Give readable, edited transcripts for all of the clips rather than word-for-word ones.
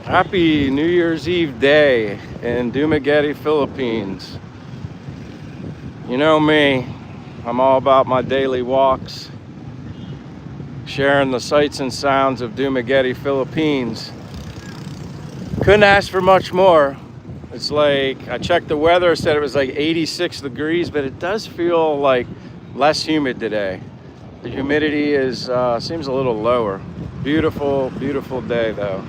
Happy New Year's Eve day in Dumaguete, Philippines. You know me, I'm all about my daily walks, sharing the sights and sounds of Dumaguete, Philippines. Couldn't ask for much more. It's like, I checked the weather, said it was like 86 degrees, but it does feel like less humid today. The humidity seems a little lower. Beautiful, beautiful day though.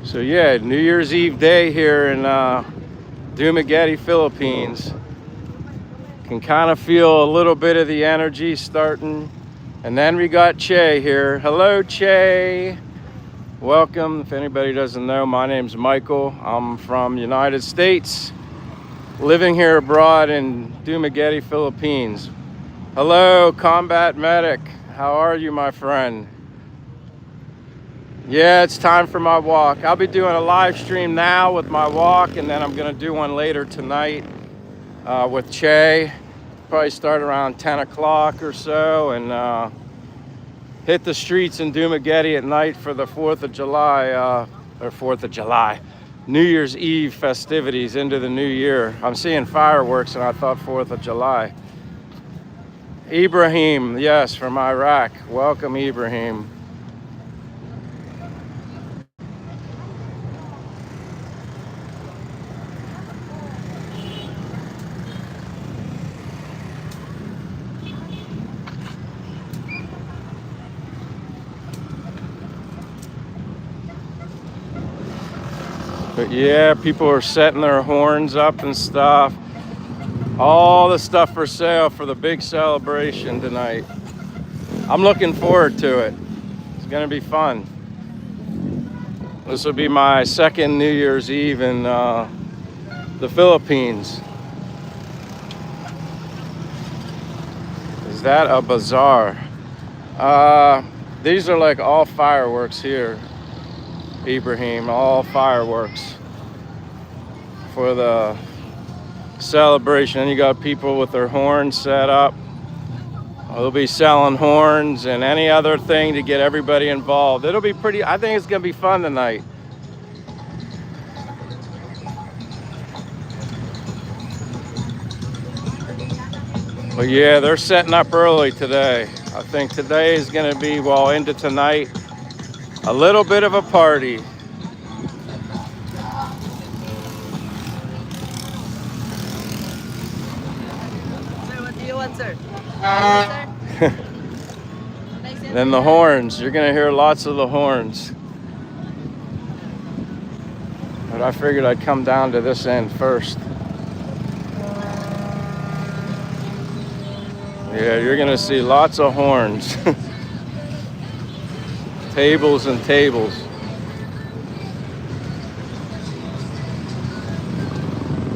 So yeah, New Year's Eve day here in Dumaguete, Philippines. Can kind of feel a little bit of the energy starting. And then we got Che here. Hello, Che. Welcome. If anybody doesn't know, my name's Michael. I'm from United States, living here abroad in Dumaguete, Philippines. Hello, Combat Medic. How are you, my friend? Yeah, it's time for my walk. I'll be doing a live stream now with my walk, and then I'm gonna do one later tonight with Che. Probably start around 10 o'clock or so, and hit the streets in Dumaguete at night for the 4th of July, New Year's Eve festivities into the new year. I'm seeing fireworks, and I thought 4th of July. Ibrahim, yes, from Iraq. Welcome, Ibrahim. But yeah, people are setting their horns up and stuff. All the stuff for sale for the big celebration tonight. I'm looking forward to it. It's gonna be fun. This will be my second New Year's Eve in the Philippines. Is that a bazaar? These are like all fireworks here, Ibrahim, all fireworks for the celebration. And you got people with their horns set up. They'll be selling horns and any other thing to get everybody involved. It'll be pretty, I think it's gonna be fun tonight. But yeah, they're setting up early today. I think today is gonna be, well, into tonight, a little bit of a party. Sir, what do you want, sir? Then the horns, you're gonna hear lots of the horns. But I figured I'd come down to this end first. Yeah, you're gonna see lots of horns. Tables and tables.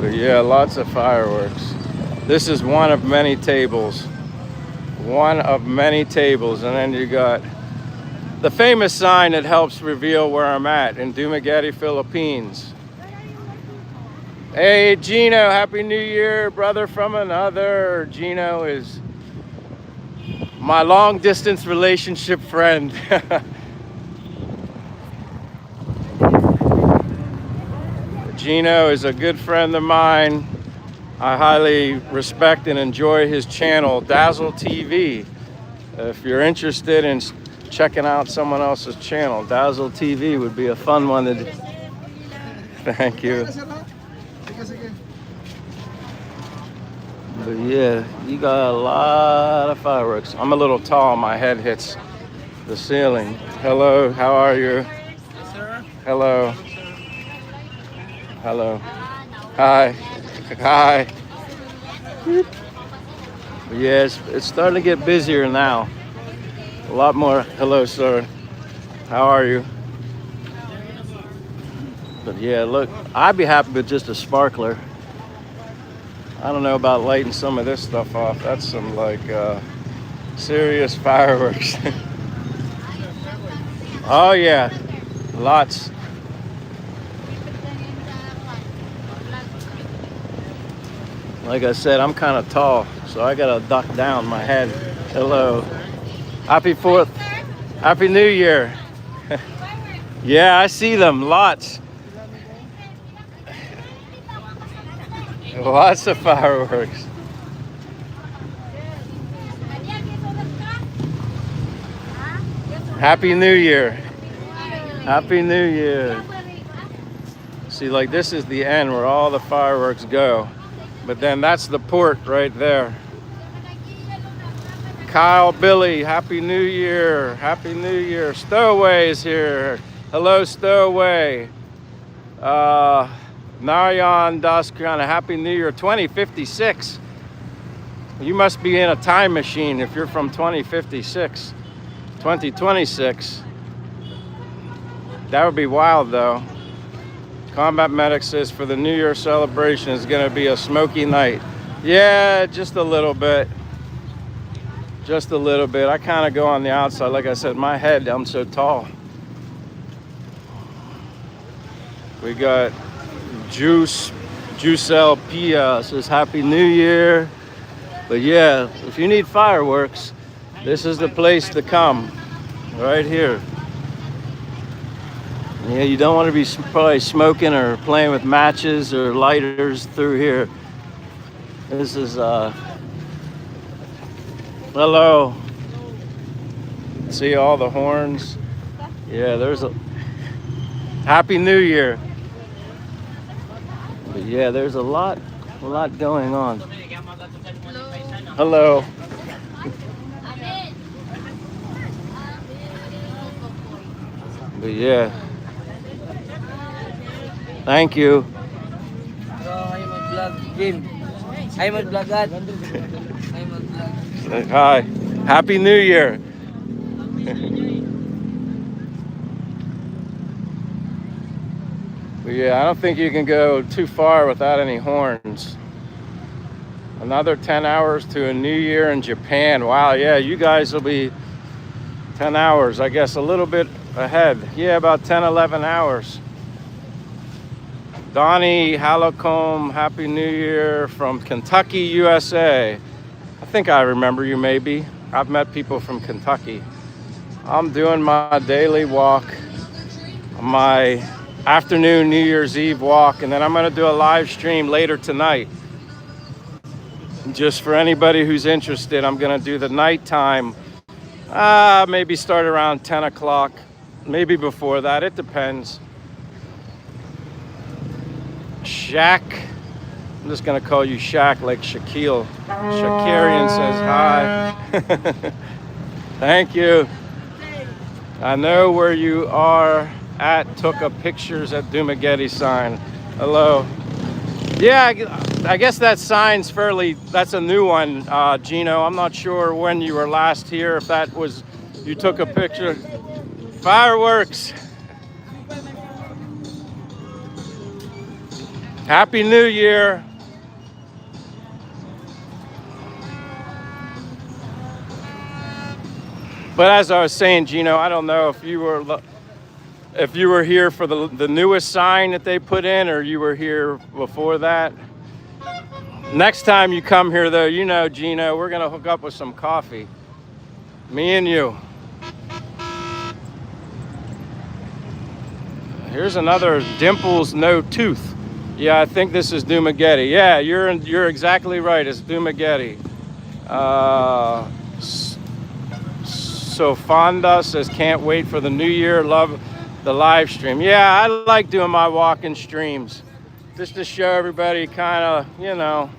But yeah, lots of fireworks. This is one of many tables. One of many tables. And then you got the famous sign that helps reveal where I'm at in Dumaguete, Philippines. Hey, Gino, Happy New Year, brother from another. Gino is my long distance relationship friend. Gino is a good friend of mine. I highly respect and enjoy his channel, Dazzle TV. If you're interested in checking out someone else's channel, Dazzle TV would be a fun one to do. Thank you. But yeah, you got a lot of fireworks. I'm a little tall, my head hits the ceiling. Hello, how are you? Hello. Hello. Hi. Hi. Yes, it's starting to get busier now. A lot more. Hello, sir. How are you? But yeah, look, I'd be happy with just a sparkler. I don't know about lighting some of this stuff off. That's some like serious fireworks. Oh yeah, lots. Like I said, I'm kind of tall, so I gotta duck down my head. Hello. Happy 4th. Happy New Year. Yeah, I see them. Lots. Lots of fireworks. Happy New Year. Happy New Year. See, like this is the end where all the fireworks go. But then that's the port right there. Kyle, Billy, Happy New Year. Happy New Year. Stowaway is here. Hello, Stowaway. Narayan Daskriana, Happy New Year 2056. You must be in a time machine if you're from 2056. 2026. That would be wild though. Combat Medic says for the New Year celebration is gonna be a smoky night. Yeah, just a little bit. Just a little bit. I kind of go on the outside. Like I said, my head, I'm so tall. We got Juicel Pia says Happy New Year. But yeah, if you need fireworks, this is the place to come. Right here. Yeah, you don't want to be probably smoking or playing with matches or lighters through here. This is hello. See all the horns? Yeah, there's a Happy New Year. But yeah, there's a lot going on. Hello. But yeah. Thank you. Hi. Happy New Year. But yeah, I don't think you can go too far without any horns. Another 10 hours to a new year in Japan. Wow, yeah, you guys will be 10 hours, I guess, a little bit ahead. Yeah, about 10, 11 hours. Donnie Halacombe, Happy New Year from Kentucky, USA. I think I remember you maybe. I've met people from Kentucky. I'm doing my daily walk, my afternoon New Year's Eve walk, and then I'm gonna do a live stream later tonight. Just for anybody who's interested, I'm gonna do the nighttime, maybe start around 10 o'clock, maybe before that, it depends. Shaq, I'm just gonna call you Shaq like Shaquille. Shakarian says hi. Thank you. I know where you are at, took a pictures at Dumaguete sign. Hello. Yeah, I guess that sign's that's a new one, Gino. I'm not sure when you were last here, if that was, you took a picture. Fireworks. Happy New Year. But as I was saying, Gino, I don't know if you were here for the newest sign that they put in, or you were here before that. Next time you come here, though, you know, Gino, we're gonna hook up with some coffee. Me and you. Here's another Dimples No Tooth. Yeah, I think this is Dumaguete. Yeah, you're exactly right. It's Dumaguete. So Fonda says can't wait for the new year. Love the live stream. Yeah, I like doing my walking streams just to show everybody kind of, you know,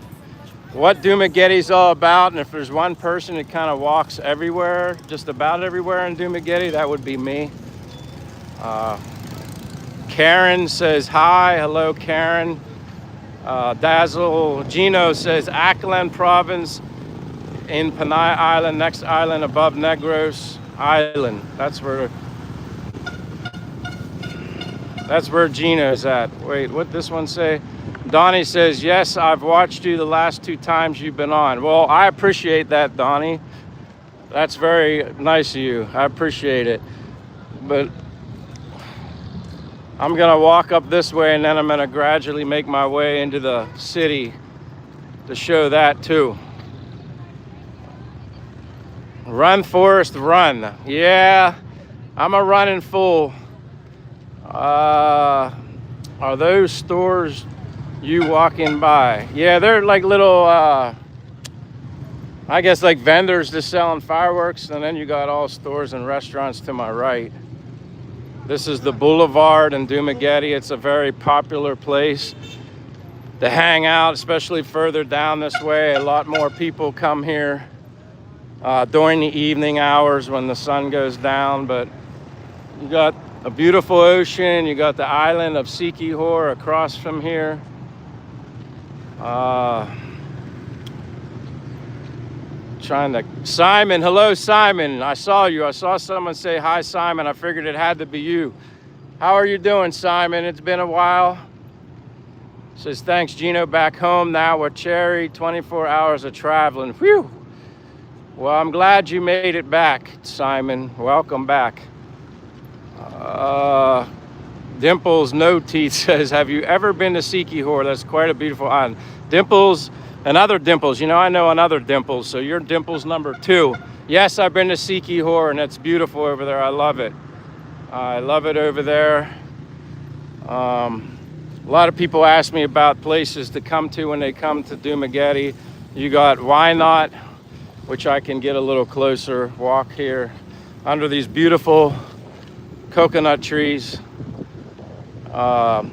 what Dumaguete's all about. And if there's one person that kind of walks everywhere, just about everywhere in Dumaguete, that would be me. Karen says hi. Hello, Karen. Dazzle Gino says Aklan province in Panay Island, next island above Negros Island. That's where Gino's at. Wait, what this one say? Donnie says, yes, I've watched you the last 2 times you've been on. Well, I appreciate that, Donnie. That's very nice of you. I appreciate it. But I'm gonna walk up this way and then I'm gonna gradually make my way into the city to show that too. Run, Forrest, run. Yeah, I'm a running fool. Are those stores you walking by? Yeah, they're like little, I guess like vendors just selling fireworks, and then you got all stores and restaurants to my right. This is the Boulevard in Dumaguete. It's a very popular place to hang out, especially further down this way. A lot more people come here during the evening hours when the sun goes down. But you got a beautiful ocean. You got the island of Sikihor across from here. Simon, hello Simon. I saw you. I saw someone say hi Simon. I figured it had to be you. How are you doing, Simon? It's been a while. Says thanks, Gino, back home now with Cherry. 24 hours of traveling. Whew. Well, I'm glad you made it back, Simon. Welcome back. Dimples No Teeth says, have you ever been to Sikihor? That's quite a beautiful island. Dimples, another Dimples. You know, I know another Dimples, so you're Dimples number 2. Yes, I've been to Sikihor, and it's beautiful over there. I love it. I love it over there. A lot of people ask me about places to come to when they come to Dumaguete. You got Why Not, which I can get a little closer, walk here under these beautiful coconut trees. RS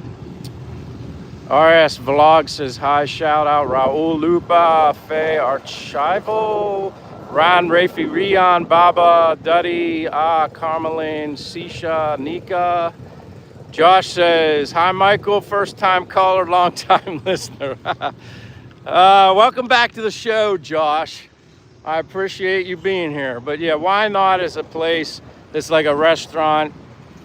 Vlog says hi, shout out Raul Lupa, Faye Archival, Ron, Rafi, Rion, Baba, Duddy, Carmeline, Sisha, Nika. Josh says, hi Michael, first time caller, long time listener. Welcome back to the show, Josh. I appreciate you being here. But yeah, Why Not is a place that's like a restaurant,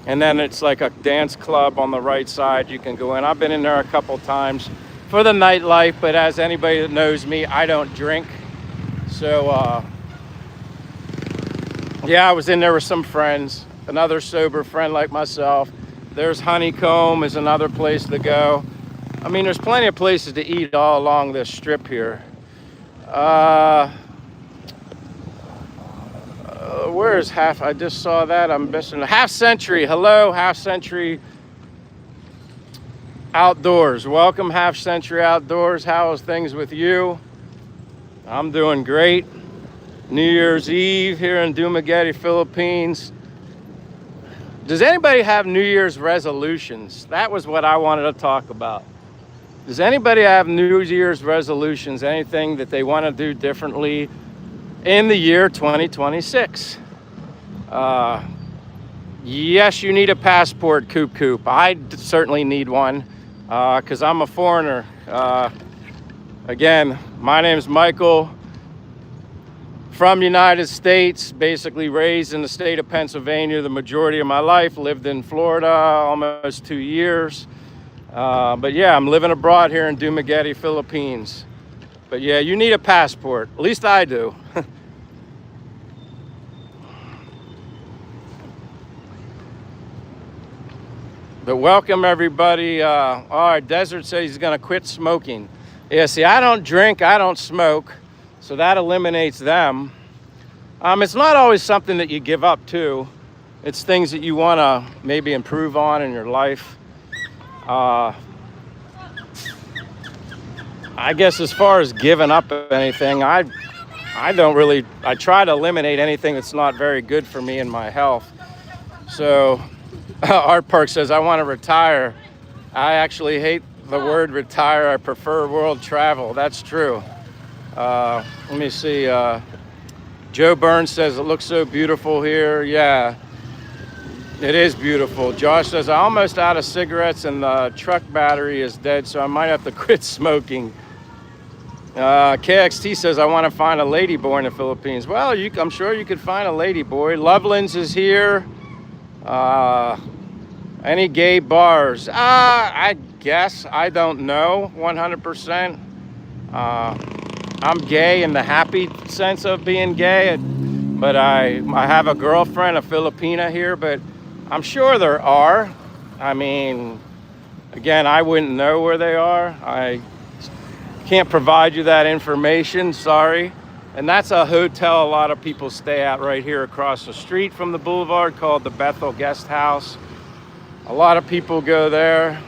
and then it's like a dance club on the right side. You can go in. I've been in there a couple times for the nightlife, but as anybody that knows me, I don't drink. So yeah, I was in there with some friends, another sober friend like myself. There's Honeycomb is another place to go. I mean, there's plenty of places to eat all along this strip here. Where is I just saw that. I'm missing Half Century. Hello, Half Century Outdoors. Welcome, Half Century Outdoors. How is things with you? I'm doing great. New Year's Eve here in Dumaguete, Philippines. Does anybody have New Year's resolutions? That was what I wanted to talk about. Does anybody have New Year's resolutions? Anything that they want to do differently in the year 2026? Yes, you need a passport, Coop. I certainly need one because I'm a foreigner. Again, my name is Michael. From the United States, basically raised in the state of Pennsylvania the majority of my life, lived in Florida almost 2 years. But yeah, I'm living abroad here in Dumaguete, Philippines. But yeah, you need a passport, at least I do. But welcome everybody. All right, Desert says he's gonna quit smoking. Yeah, see, I don't drink, I don't smoke. So that eliminates them. It's not always something that you give up to. It's things that you want to maybe improve on in your life. I guess as far as giving up anything, I try to eliminate anything that's not very good for me in my health. So Art Park says, I want to retire. I actually hate the word retire. I prefer world travel. That's true. Let me see. Joe Burns says it looks so beautiful here. Yeah, it is beautiful. Josh says I'm almost out of cigarettes and the truck battery is dead, so I might have to quit smoking. KXT says I want to find a lady boy in the Philippines. Well, I'm sure you could find a lady boy. Loveland's is here. Any gay bars? I guess. I don't know 100%. I'm gay in the happy sense of being gay, but I have a girlfriend, a Filipina here, but I'm sure there are. I mean, again, I wouldn't know where they are. I can't provide you that information, sorry. And that's a hotel a lot of people stay at right here across the street from the Boulevard, called the Bethel Guest House. A lot of people go there.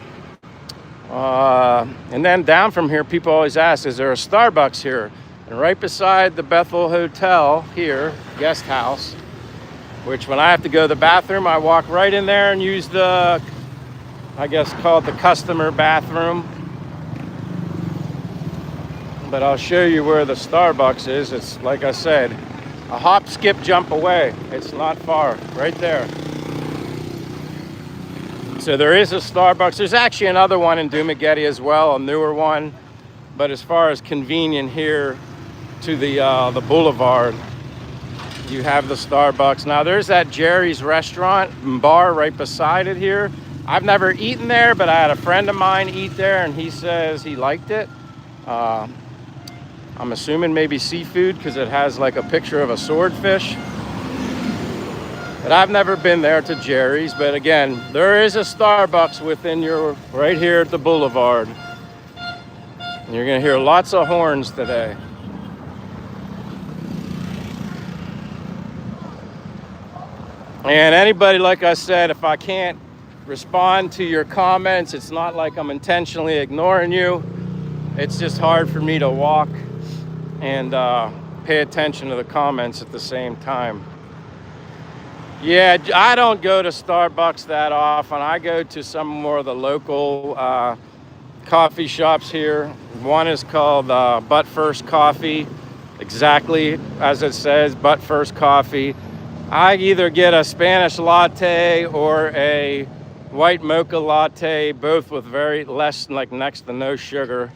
And then down from here, people always ask, is there a Starbucks here? And right beside the Bethel Hotel here, guest house, which when I have to go to the bathroom, I walk right in there and use the, I guess called the customer bathroom. But I'll show you where the Starbucks is. It's, like I said, a hop, skip, jump away. It's not far, right there. So there is a Starbucks. There's actually another one in Dumaguete as well, a newer one. But as far as convenient here to the Boulevard, you have the Starbucks. Now there's that Jerry's restaurant and bar right beside it here. I've never eaten there, but I had a friend of mine eat there and he says he liked it. I'm assuming maybe seafood because it has like a picture of a swordfish. But I've never been there to Jerry's. But again, there is a Starbucks within your, right here at the Boulevard. And you're gonna hear lots of horns today. And anybody, like I said, if I can't respond to your comments, it's not like I'm intentionally ignoring you. It's just hard for me to walk and pay attention to the comments at the same time. Yeah, I don't go to Starbucks that often. I go to some more of the local coffee shops here. One is called But First Coffee, exactly as it says, But First Coffee. I either get a Spanish latte or a white mocha latte, both with very less, like next to no sugar.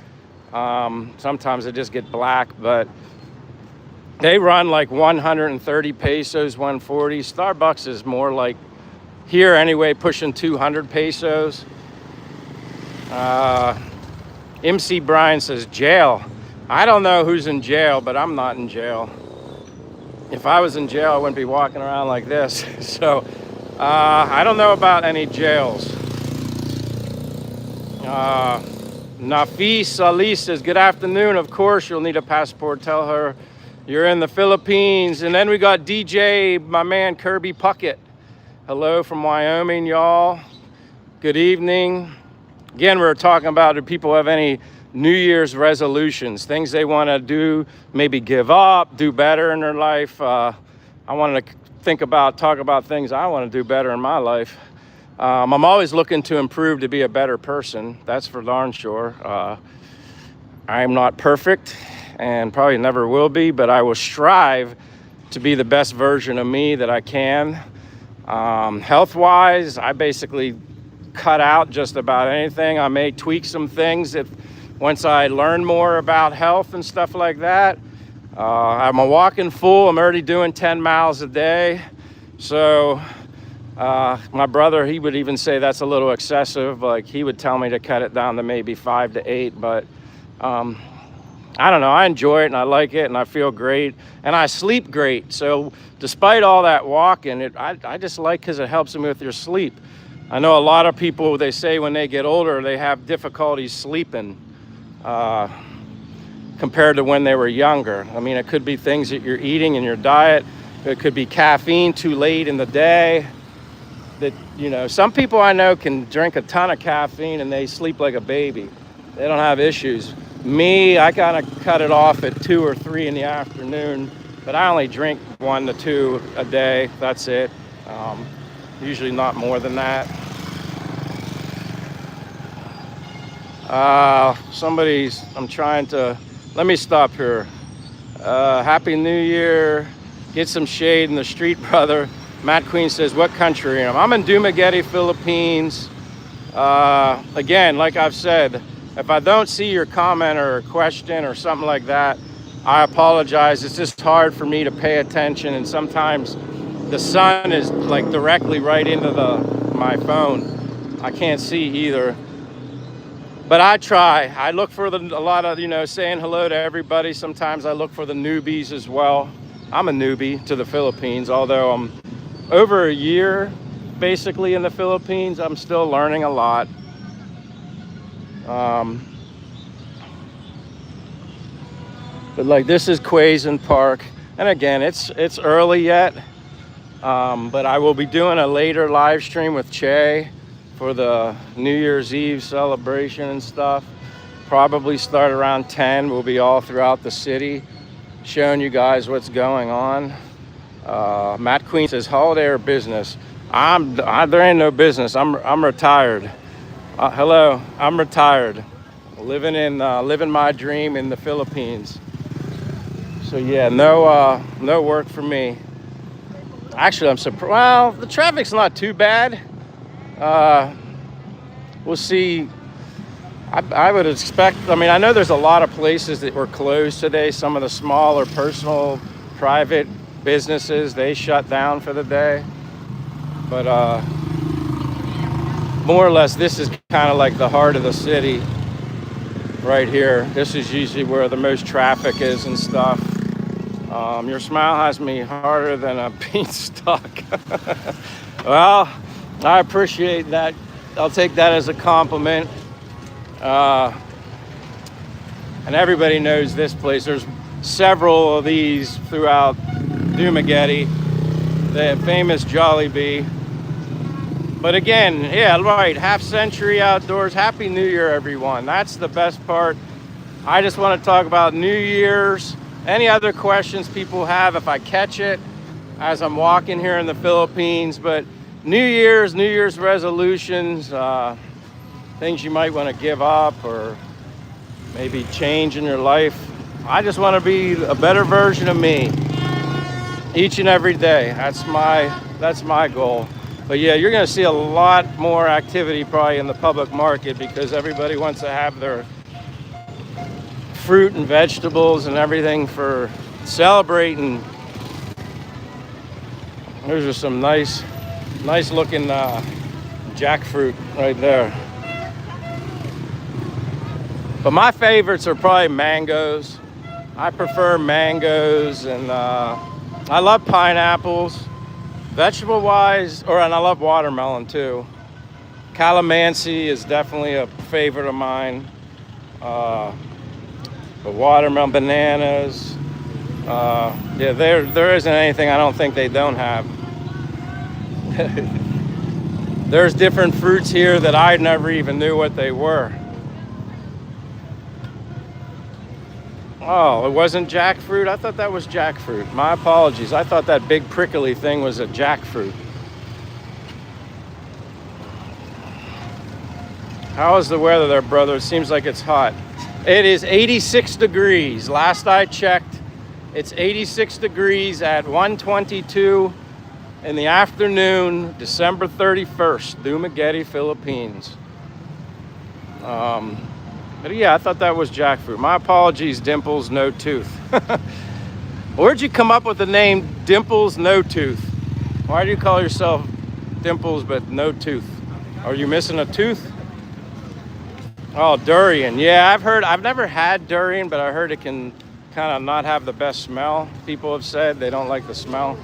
Sometimes I just get black, but they run like 130 pesos, 140. Starbucks is more like, here anyway, pushing 200 pesos. MC Brian says jail. I don't know who's in jail, but I'm not in jail. If I was in jail, I wouldn't be walking around like this. So I don't know about any jails. Nafis Ali says, good afternoon. Of course, you'll need a passport. Tell her you're in the Philippines. And then we got DJ, my man Kirby Puckett. Hello from Wyoming, y'all. Good evening. Again, we're talking about, do people have any New Year's resolutions, things they want to do, maybe give up, do better in their life. I wanted to talk about things I want to do better in my life. I'm always looking to improve, to be a better person. That's for darn sure. I'm not perfect and probably never will be, but I will strive to be the best version of me that I can. Health-wise, I basically cut out just about anything. I may tweak some things if once I learn more about health and stuff like that. I'm a walking fool. I'm already doing 10 miles a day. So my brother, he would even say that's a little excessive. Like, he would tell me to cut it down to maybe 5 to 8, but I don't know. I enjoy it and I like it and I feel great and I sleep great. So despite all that walking, I just like, because it helps me with your sleep. I know a lot of people, they say when they get older, they have difficulties sleeping compared to when they were younger. I mean, it could be things that you're eating in your diet. It could be caffeine too late in the day. That, you know, some people I know can drink a ton of caffeine and they sleep like a baby. They don't have issues. Me, I kind of cut it off at 2 or 3 in the afternoon, but I only drink 1 to 2 a day. That's it. Usually not more than that. I'm trying to, let me stop here. Happy New Year. Get some shade in the street, brother. Matt Queen says, what country am I? I'm in Dumaguete, Philippines. Again, like I've said, if I don't see your comment or question or something like that, I apologize. It's just hard for me to pay attention, and sometimes the sun is like directly right into my phone. I can't see either. But I try. I look for a lot of, saying hello to everybody. Sometimes I look for the newbies as well. I'm a newbie to the Philippines, although I'm over a year basically in the Philippines. I'm still learning a lot. But like this is Quaison Park. And again, it's early yet. But I will be doing a later live stream with Che for the New Year's Eve celebration and stuff. Probably start around 10. We'll be all throughout the city showing you guys what's going on. Matt Queen says holiday or business. There ain't no business. I'm retired. Hello, I'm retired. Living my dream in the Philippines. So yeah, no work for me. Actually, I'm surprised. Well, the traffic's not too bad. We'll see. I would expect, I mean, I know there's a lot of places that were closed today. Some of the smaller personal, private businesses, they shut down for the day. But more or less, this is kind of like the heart of the city right here. This is usually where the most traffic is and stuff. Your smile has me harder than a beanstalk. Well, I appreciate that. I'll take that as a compliment. And everybody knows this place. There's several of these throughout Dumaguete. The famous Jollibee. But again, yeah, right, half century outdoors. Happy New Year, everyone. That's the best part. I just want to talk about New Year's. Any other questions people have, if I catch it as I'm walking here in the Philippines. But New Year's resolutions, things you might want to give up or maybe change in your life. I just want to be a better version of me each and every day. That's my goal. But yeah, you're going to see a lot more activity probably in the public market because everybody wants to have their fruit and vegetables and everything for celebrating. There's just some nice looking jackfruit right there. But my favorites are probably mangoes. I prefer mangoes, and I love pineapples. Vegetable wise, and I love watermelon too. Calamansi is definitely a favorite of mine. But watermelon, bananas. Yeah, there isn't anything I don't think they don't have. There's different fruits here that I never even knew what they were. Oh, it wasn't jackfruit? I thought that was jackfruit. My apologies. I thought that big prickly thing was a jackfruit. How is the weather there, brother? It seems like it's hot. It is 86 degrees. Last I checked, it's 86 degrees at 1:22 in the afternoon, December 31st, Dumaguete, Philippines. But yeah, I thought that was jackfruit. My apologies, Dimples No Tooth. Where'd you come up with the name Dimples No Tooth? Why do you call yourself Dimples but no tooth? Are you missing a tooth? Oh, durian. Yeah, I've never had durian, but I heard it can kind of not have the best smell. People have said they don't like the smell.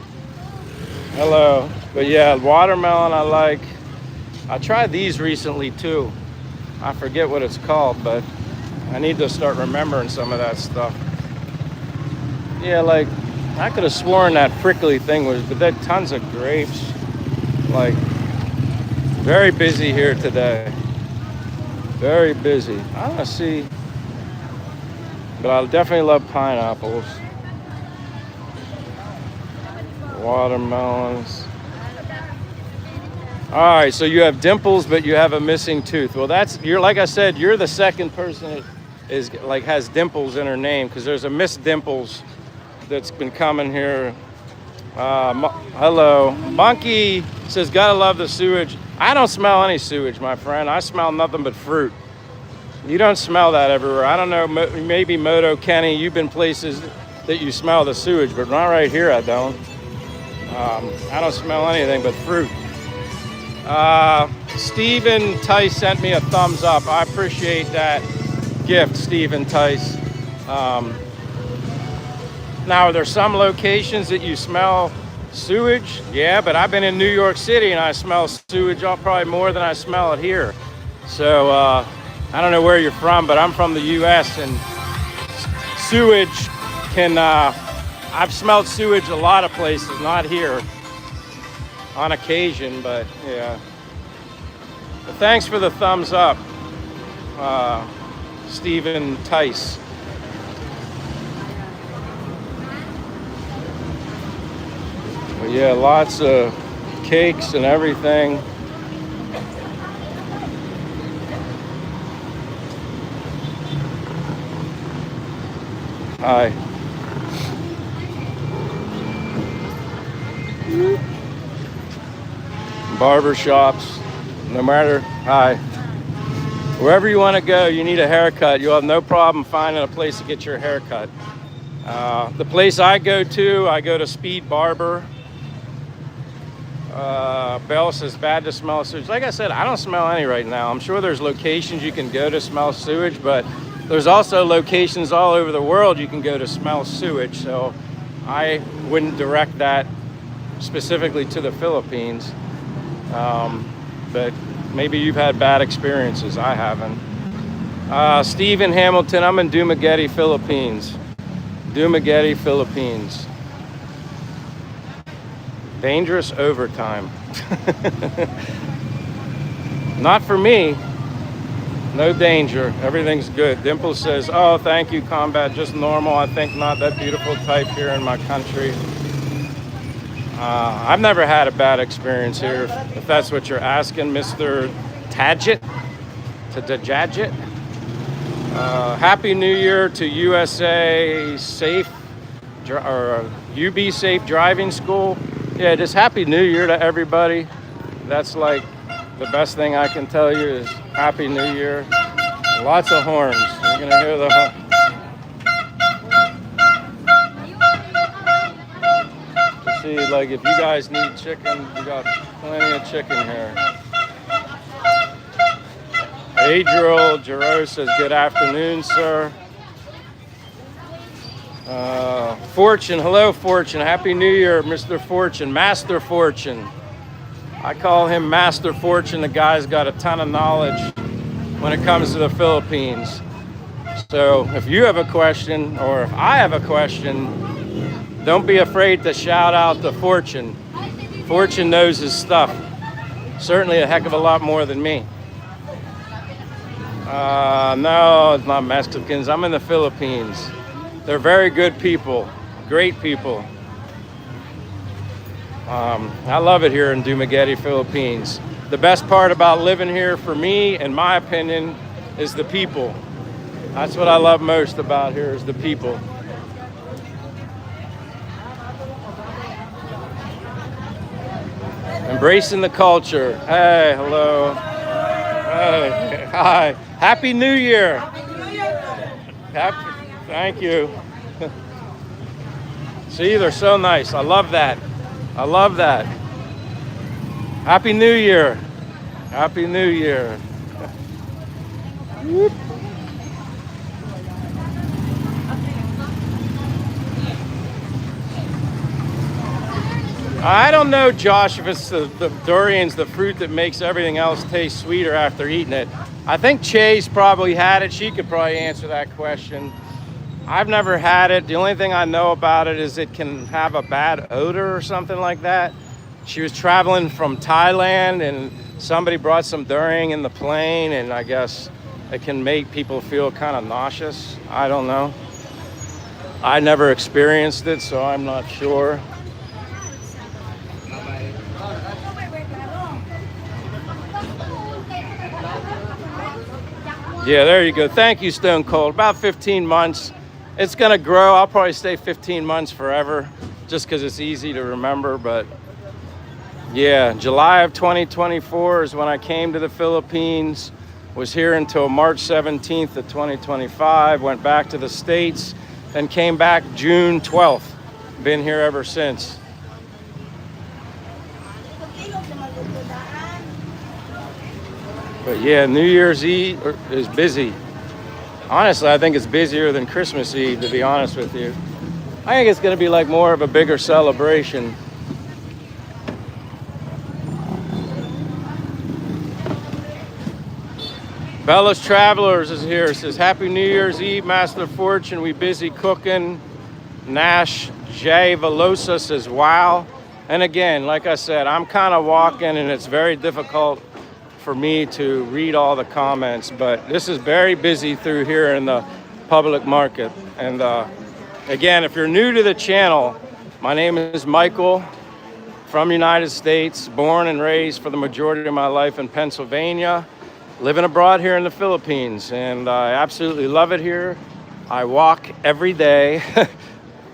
Hello. But yeah, watermelon I like. I tried these recently too. I forget what it's called, but I need to start remembering some of that stuff. Yeah, like I could have sworn that prickly thing was, but there are tons of grapes. Like very busy here today. Very busy. I don't see, but I definitely love pineapples, watermelons. All right, so you have dimples, but you have a missing tooth. Well, you're like I said, you're the second person that is like has dimples in her name, because there's a Miss Dimples that's been coming here. Hello, Monkey says, gotta love the sewage. I don't smell any sewage, my friend. I smell nothing but fruit. You don't smell that everywhere. I don't know, maybe Moto Kenny, you've been places that you smell the sewage, but not right here. I don't. I don't smell anything but fruit. Stephen Tice sent me a thumbs up. I appreciate that gift, Stephen Tice. Now, are there some locations that you smell sewage? Yeah, but I've been in New York City and I smell sewage probably more than I smell it here. So I don't know where you're from, but I'm from the U.S. and sewage can, I've smelled sewage a lot of places, not here, on occasion, but yeah. But thanks for the thumbs up, Stephen Tice. But yeah, lots of cakes and everything. Hi. Barber shops, no matter, hi. Wherever you want to go, you need a haircut. You'll have no problem finding a place to get your haircut. The place I go to Speed Barber. Bell says bad to smell sewage. Like I said, I don't smell any right now. I'm sure there's locations you can go to smell sewage, but there's also locations all over the world you can go to smell sewage. So I wouldn't direct that specifically to the Philippines. But maybe you've had bad experiences. I haven't. Stephen Hamilton, I'm in Dumaguete, Philippines. Dumaguete, Philippines. Dangerous overtime. Not for me. No danger. Everything's good. Dimple says, oh, thank you, Combat. Just normal. I think not that beautiful type here in my country. I've never had a bad experience here, if that's what you're asking, Mr. Tadget. Tadjadget. Happy New Year to USA Safe, or UB Safe Driving School. Yeah, just Happy New Year to everybody. That's like the best thing I can tell you is Happy New Year. Lots of horns. You're gonna hear the horn. See, like if you guys need chicken, we got plenty of chicken here. Adriel Giroux says, good afternoon, sir. Fortune, hello Fortune. Happy New Year, Mr. Fortune, Master Fortune. I call him Master Fortune. The guy's got a ton of knowledge when it comes to the Philippines. So if you have a question, or if I have a question, don't be afraid to shout out to Fortune. Fortune knows his stuff. Certainly a heck of a lot more than me. No, it's not Mexicans. I'm in the Philippines. They're very good people, great people. I love it here in Dumaguete, Philippines. The best part about living here, for me, in my opinion, is the people. That's what I love most about here, is the people. Embracing the culture. Hey, hello. Hey, hi. Happy New Year. Thank you. See, they're so nice. I love that. I love that. Happy New Year. Happy New Year. I don't know, Josh, if it's the durian's the fruit that makes everything else taste sweeter after eating it. I think Chase probably had it. She could probably answer that question. I've never had it. The only thing I know about it is it can have a bad odor or something like that. She was traveling from Thailand and somebody brought some durian in the plane, and I guess it can make people feel kind of nauseous. I don't know. I never experienced it, so I'm not sure. Yeah, there you go. Thank you, Stone Cold. About 15 months. It's gonna grow. I'll probably stay 15 months forever, just because it's easy to remember. But yeah, July of 2024 is when I came to the Philippines. Was here until March 17th of 2025. Went back to the States, then came back June 12th. Been here ever since. But yeah, New Year's Eve is busy. Honestly, I think it's busier than Christmas Eve, to be honest with you. I think it's going to be like more of a bigger celebration. Bella's Travelers is here. It says, Happy New Year's Eve, Master Fortune. We busy cooking. Nash J. Velosa says, wow. And again, like I said, I'm kind of walking and it's very difficult for me to read all the comments, but this is very busy through here in the public market. And again, if you're new to the channel, my name is Michael from the United States, born and raised for the majority of my life in Pennsylvania, living abroad here in the Philippines, and I absolutely love it here. I walk every day,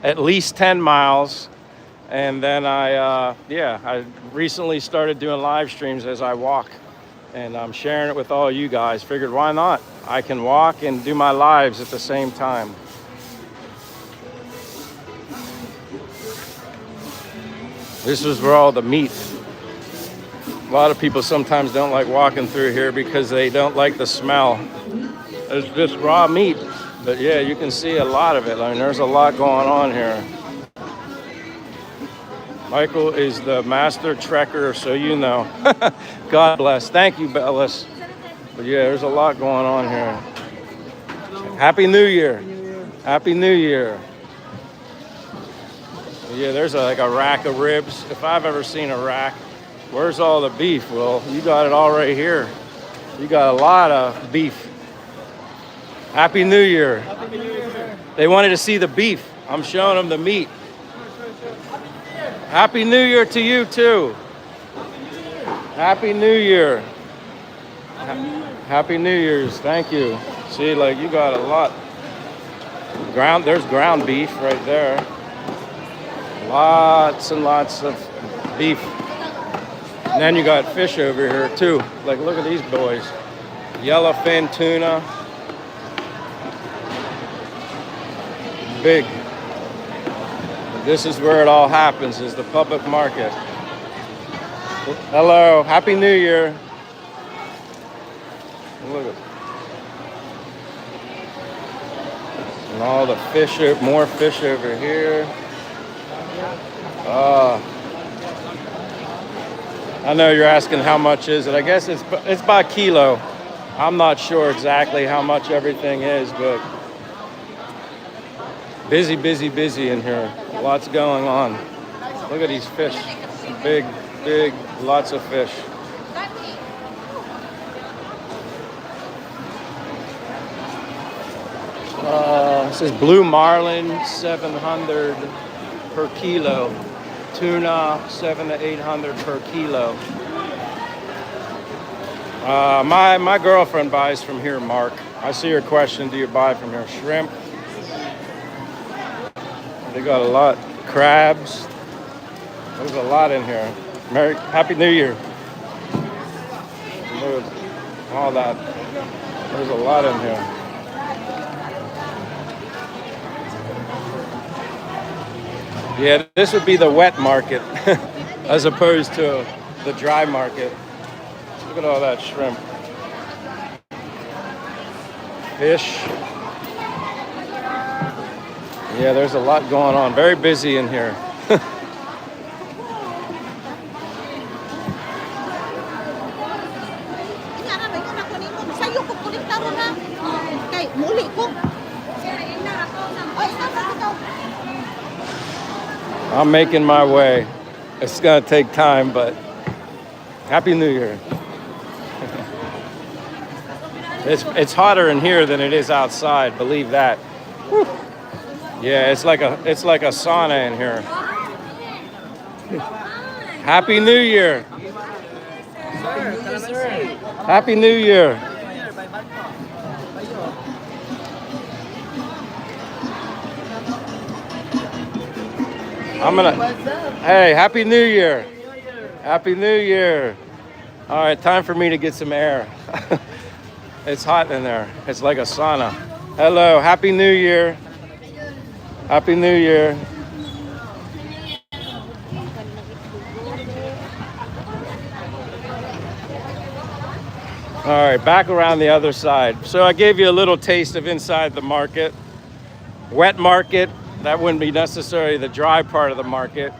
at least 10 miles. And then I recently started doing live streams as I walk, and I'm sharing it with all you guys. Figured, why not? I can walk and do my lives at the same time. This is where all the meat. A lot of people sometimes don't like walking through here because they don't like the smell. There's just raw meat, but yeah, you can see a lot of it. I mean, there's a lot going on here. Michael is the master trekker, so you know. God bless. Thank you, Bellis. But yeah, there's a lot going on here. Happy New Year. Happy New Year. Yeah, there's like a rack of ribs. If I've ever seen a rack. Where's all the beef? Well, you got it all right here. You got a lot of beef. Happy New Year. Happy New Year. They wanted to see the beef. I'm showing them the meat. Happy New Year to you too. Happy New Year. Happy New Year's. Thank you. See, like you got a lot. There's ground beef right there. Lots and lots of beef. And then you got fish over here too. Like, look at these boys. Yellowfin tuna. Big. This is where it all happens, is the public market. Hello, Happy New Year. Look at, and all the fish, more fish over here. I know you're asking how much is it. I guess it's by kilo. I'm not sure exactly how much everything is, but busy, busy, busy in here. Lots going on. Look at these fish. Big, big, lots of fish. This is blue marlin, 700 per kilo. Tuna, 700 to 800 per kilo. My girlfriend buys from here, Mark. I see your question, do you buy from here? Shrimp. They got a lot. Crabs. There's a lot in here. Happy New Year. All that. There's a lot in here. Yeah, this would be the wet market as opposed to the dry market. Look at all that shrimp. Fish. Yeah, there's a lot going on. Very busy in here. I'm making my way. It's gonna take time, but Happy New Year. It's hotter in here than it is outside, believe that. Whew. Yeah, it's like a sauna in here. Happy New Year. Happy New Year. Hey, Happy New Year. Happy New Year. All right, time for me to get some air. It's hot in there. It's like a sauna. Hello, Happy New Year. Happy New Year. All right, back around the other side. So I gave you a little taste of inside the market. Wet market. That wouldn't be necessarily the dry part of the market.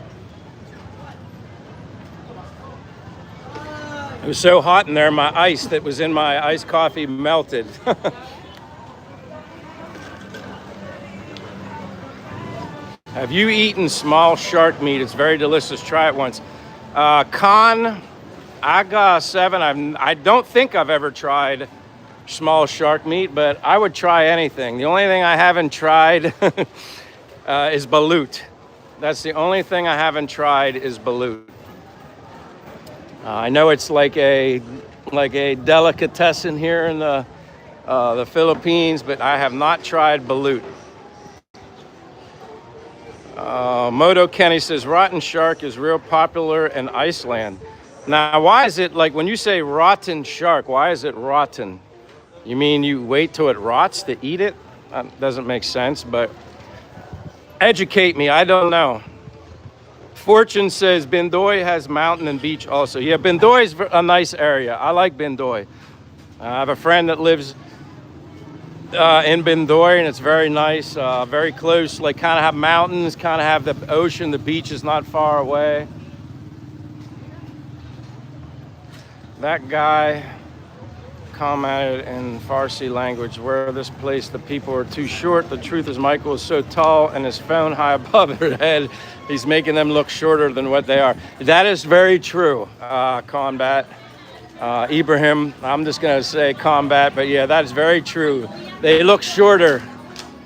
It was so hot in there, my ice that was in my iced coffee melted. Have you eaten small shark meat? It's very delicious. Try it once. Con Aga 7. I don't think I've ever tried small shark meat, but I would try anything. The only thing I haven't tried is balut. That's the only thing I haven't tried is balut. I know it's like a delicatessen here in the Philippines, but I have not tried balut. Moto Kenny says rotten shark is real popular in Iceland. Now, why is it like when you say rotten shark? Why is it rotten? You mean you wait till it rots to eat it? That doesn't make sense, but educate me. I don't know. Fortune says Bindoy has mountain and beach also. Yeah, Bindoy is a nice area. I like Bindoy. I have a friend that lives in Bindoy, and it's very nice, very close. Like kind of have mountains, kind of have the ocean. The beach is not far away. That guy commented in Farsi language, where this place the people are too short. The truth is Michael is so tall and his phone high above their head. He's making them look shorter than what they are. That is very true, Combat. Ibrahim, I'm just going to say Combat, but yeah, that is very true. They look shorter.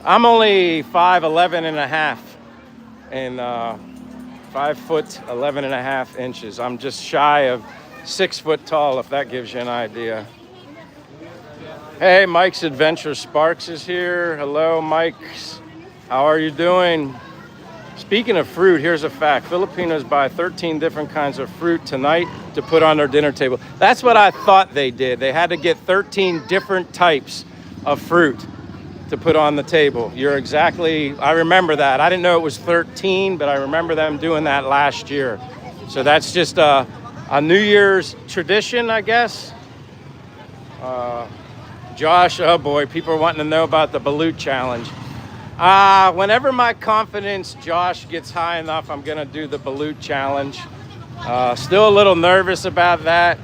I'm only 5'11" and a half and 5 foot 11 and a half inches. I'm just shy of 6 foot tall, if that gives you an idea. Hey, Mike's Adventure Sparks is here. Hello, Mike's. How are you doing? Speaking of fruit, here's a fact. Filipinos buy 13 different kinds of fruit tonight to put on their dinner table. That's what I thought they did. They had to get 13 different types of fruit to put on the table. You're exactly, I remember that. I didn't know it was 13, but I remember them doing that last year. So that's just a New Year's tradition, I guess. Josh, oh boy, people are wanting to know about the balut challenge. Whenever my confidence, Josh, gets high enough, I'm gonna do the balut challenge. Still a little nervous about that.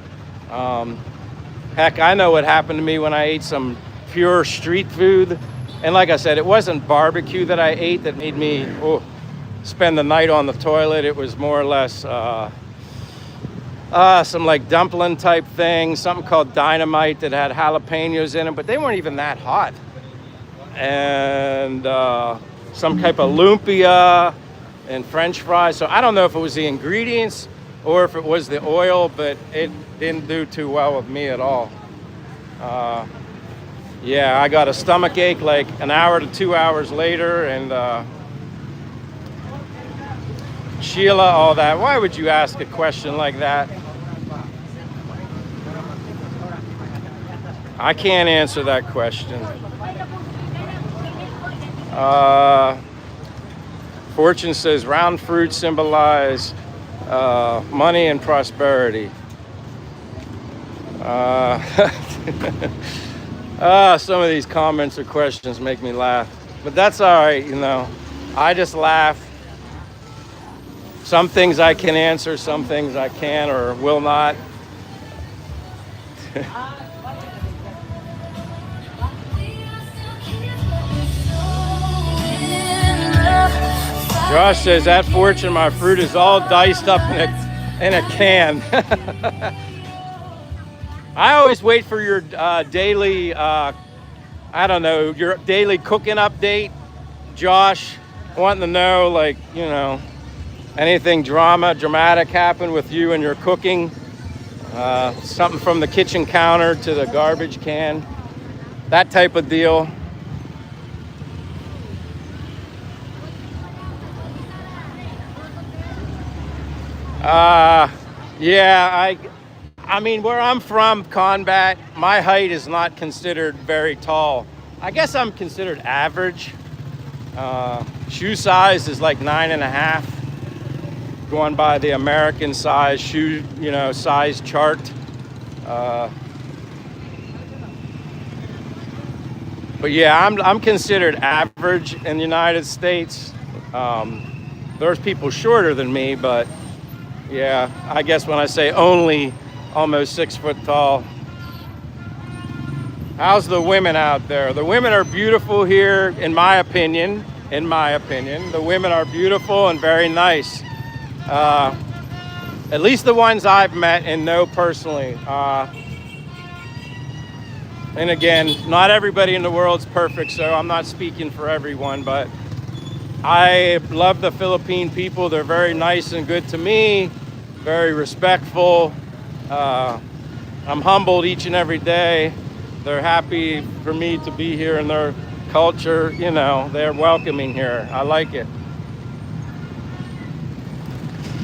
Heck, I know what happened to me when I ate some pure street food. And like I said, it wasn't barbecue that I ate that made me spend the night on the toilet. It was more or less some like dumpling type thing, something called dynamite that had jalapenos in it, but they weren't even that hot. And some type of lumpia and French fries. So I don't know if it was the ingredients or if it was the oil, but it didn't do too well with me at all. Yeah, I got a stomach ache like an hour to 2 hours later, and Sheila, all that. Why would you ask a question like that? I can't answer that question. Fortune says round fruit symbolize money and prosperity. Some of these comments or questions make me laugh, but that's all right, you know. I just laugh. Some things I can answer, some things I can or will not. Josh says, at Fortune, my fruit is all diced up in a can. I always wait for your daily, I don't know, your daily cooking update, Josh. Wanting to know, like, you know, anything dramatic happen with you and your cooking. Something from the kitchen counter to the garbage can. That type of deal. Yeah, I mean, where I'm from, Combat, my height is not considered very tall. I guess I'm considered average. Shoe size is like 9.5. Going by the American size shoe, you know, size chart. But yeah, I'm considered average in the United States. There's people shorter than me, but yeah, I guess when I say only almost 6 foot tall. How's the women out there? The women are beautiful here, in my opinion. in my opinion. The women are beautiful and very nice. At least the ones I've met and know personally. And again, not everybody in the world's perfect, so I'm not speaking for everyone, but I love the Philippine people. They're very nice and good to me, very respectful. I'm humbled each and every day. They're happy for me to be here in their culture. You know, they're welcoming here. I like it.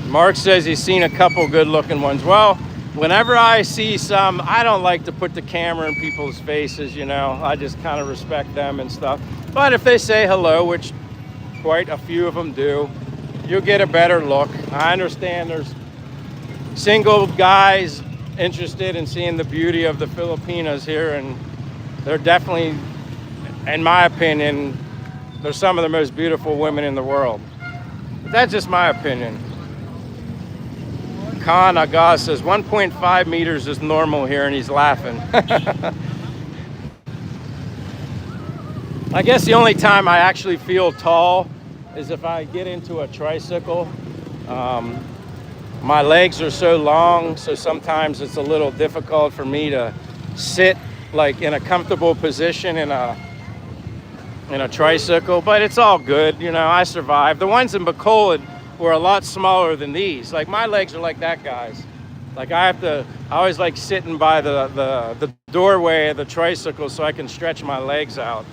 Mark says he's seen a couple good looking ones. Well, whenever I see some, I don't like to put the camera in people's faces, you know. I just kind of respect them and stuff. But if they say hello, which quite a few of them do, you'll get a better look. I understand there's single guys interested in seeing the beauty of the Filipinas here, and they're definitely, in my opinion, they're some of the most beautiful women in the world. But that's just my opinion. Khan Aga says 1.5 meters is normal here, and he's laughing. I guess the only time I actually feel tall is if I get into a tricycle. My legs are so long, so sometimes it's a little difficult for me to sit like in a comfortable position in a tricycle, but it's all good, you know. I survived. The ones in Bacolod were a lot smaller than these. Like, my legs are like that guy's. Like, I always like sitting by the doorway of the tricycle so I can stretch my legs out.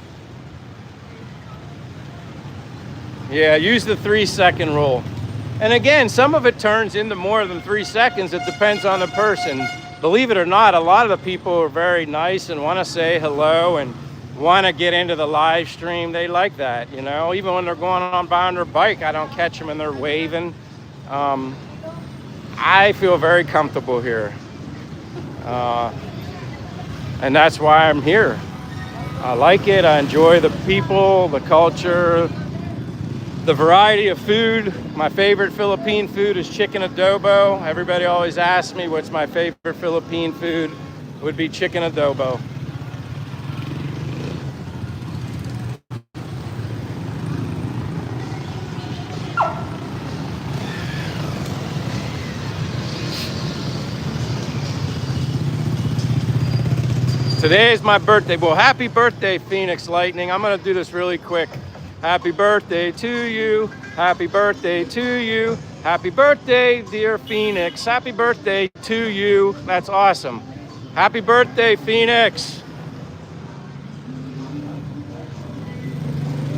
Yeah, use the 3-second rule. And again, some of it turns into more than 3 seconds. It depends on the person. Believe it or not, a lot of the people are very nice and want to say hello and want to get into the live stream. They like that, you know. Even when they're going on by on their bike, I don't catch them and they're waving. I feel very comfortable here. And that's why I'm here. I like it. I enjoy the people, the culture, the variety of food. My favorite Philippine food is chicken adobo. Everybody always asks me what's my favorite Philippine food. It would be chicken adobo. Today is my birthday. Well, happy birthday, Phoenix Lightning. I'm gonna do this really quick. Happy birthday to you. Happy birthday to you. Happy birthday, dear Phoenix. Happy birthday to you. That's awesome. Happy birthday, Phoenix.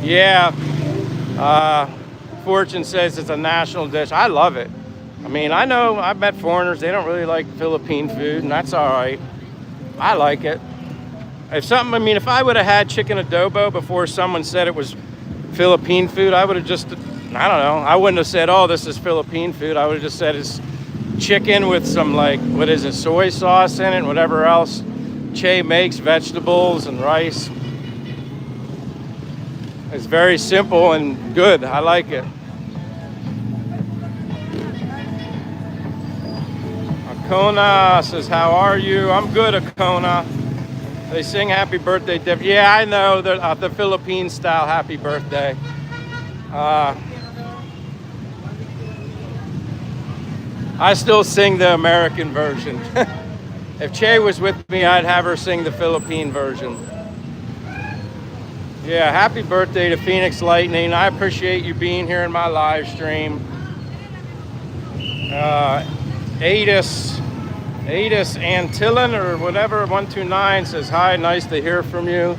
Yeah. Fortune says it's a national dish. I love it. I mean, I know I've met foreigners. They don't really like Philippine food, and that's all right. I like it. If I would have had chicken adobo before someone said it was Philippine food, I would have just, I don't know, I wouldn't have said, oh, this is Philippine food. I would have just said it's chicken with some, like, what is it, soy sauce in it and whatever else Che makes, vegetables and rice. It's very simple and good. I like it. Akona says, how are you? I'm good, Akona. They sing happy birthday. Yeah, I know, the Philippine style happy birthday. I still sing the American version. If Che was with me, I'd have her sing the Philippine version. Yeah, happy birthday to Phoenix Lightning. I appreciate you being here in my live stream. Adis Antillon or whatever, 129 says, hi, nice to hear from you.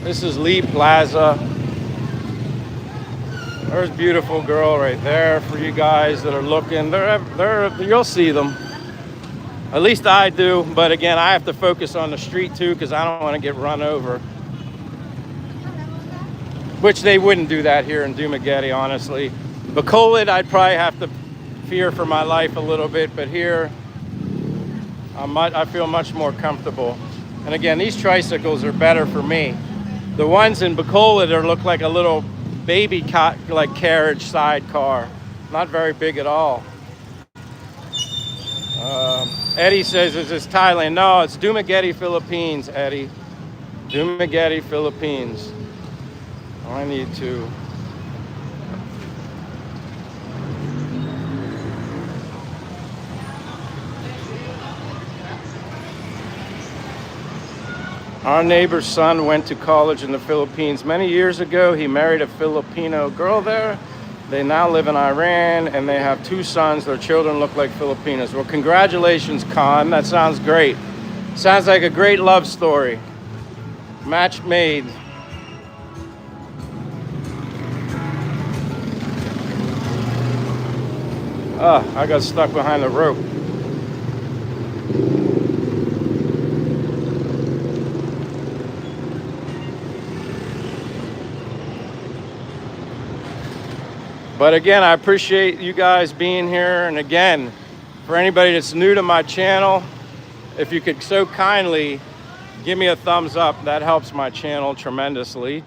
This is Lee Plaza. There's a beautiful girl right there for you guys that are looking. You'll see them. At least I do, but again, I have to focus on the street too because I don't want to get run over. Which they wouldn't do that here in Dumaguete, honestly. Bacolod, I'd probably have to fear for my life a little bit, but here, I feel much more comfortable. And again, these tricycles are better for me. The ones in Bacolod look like a little baby carriage sidecar. Not very big at all. Eddie says, is this Thailand? No, it's Dumaguete, Philippines, Eddie. Dumaguete, Philippines. I need to Our neighbor's son went to college in the Philippines many years ago. He married a Filipino girl there. They now live in Iran and they have 2 sons. Their children look like Filipinos. Well, congratulations, Khan. That sounds great. Sounds like a great love story. Match made. I got stuck behind the rope. But again, I appreciate you guys being here. And again, for anybody that's new to my channel, if you could so kindly give me a thumbs up, that helps my channel tremendously.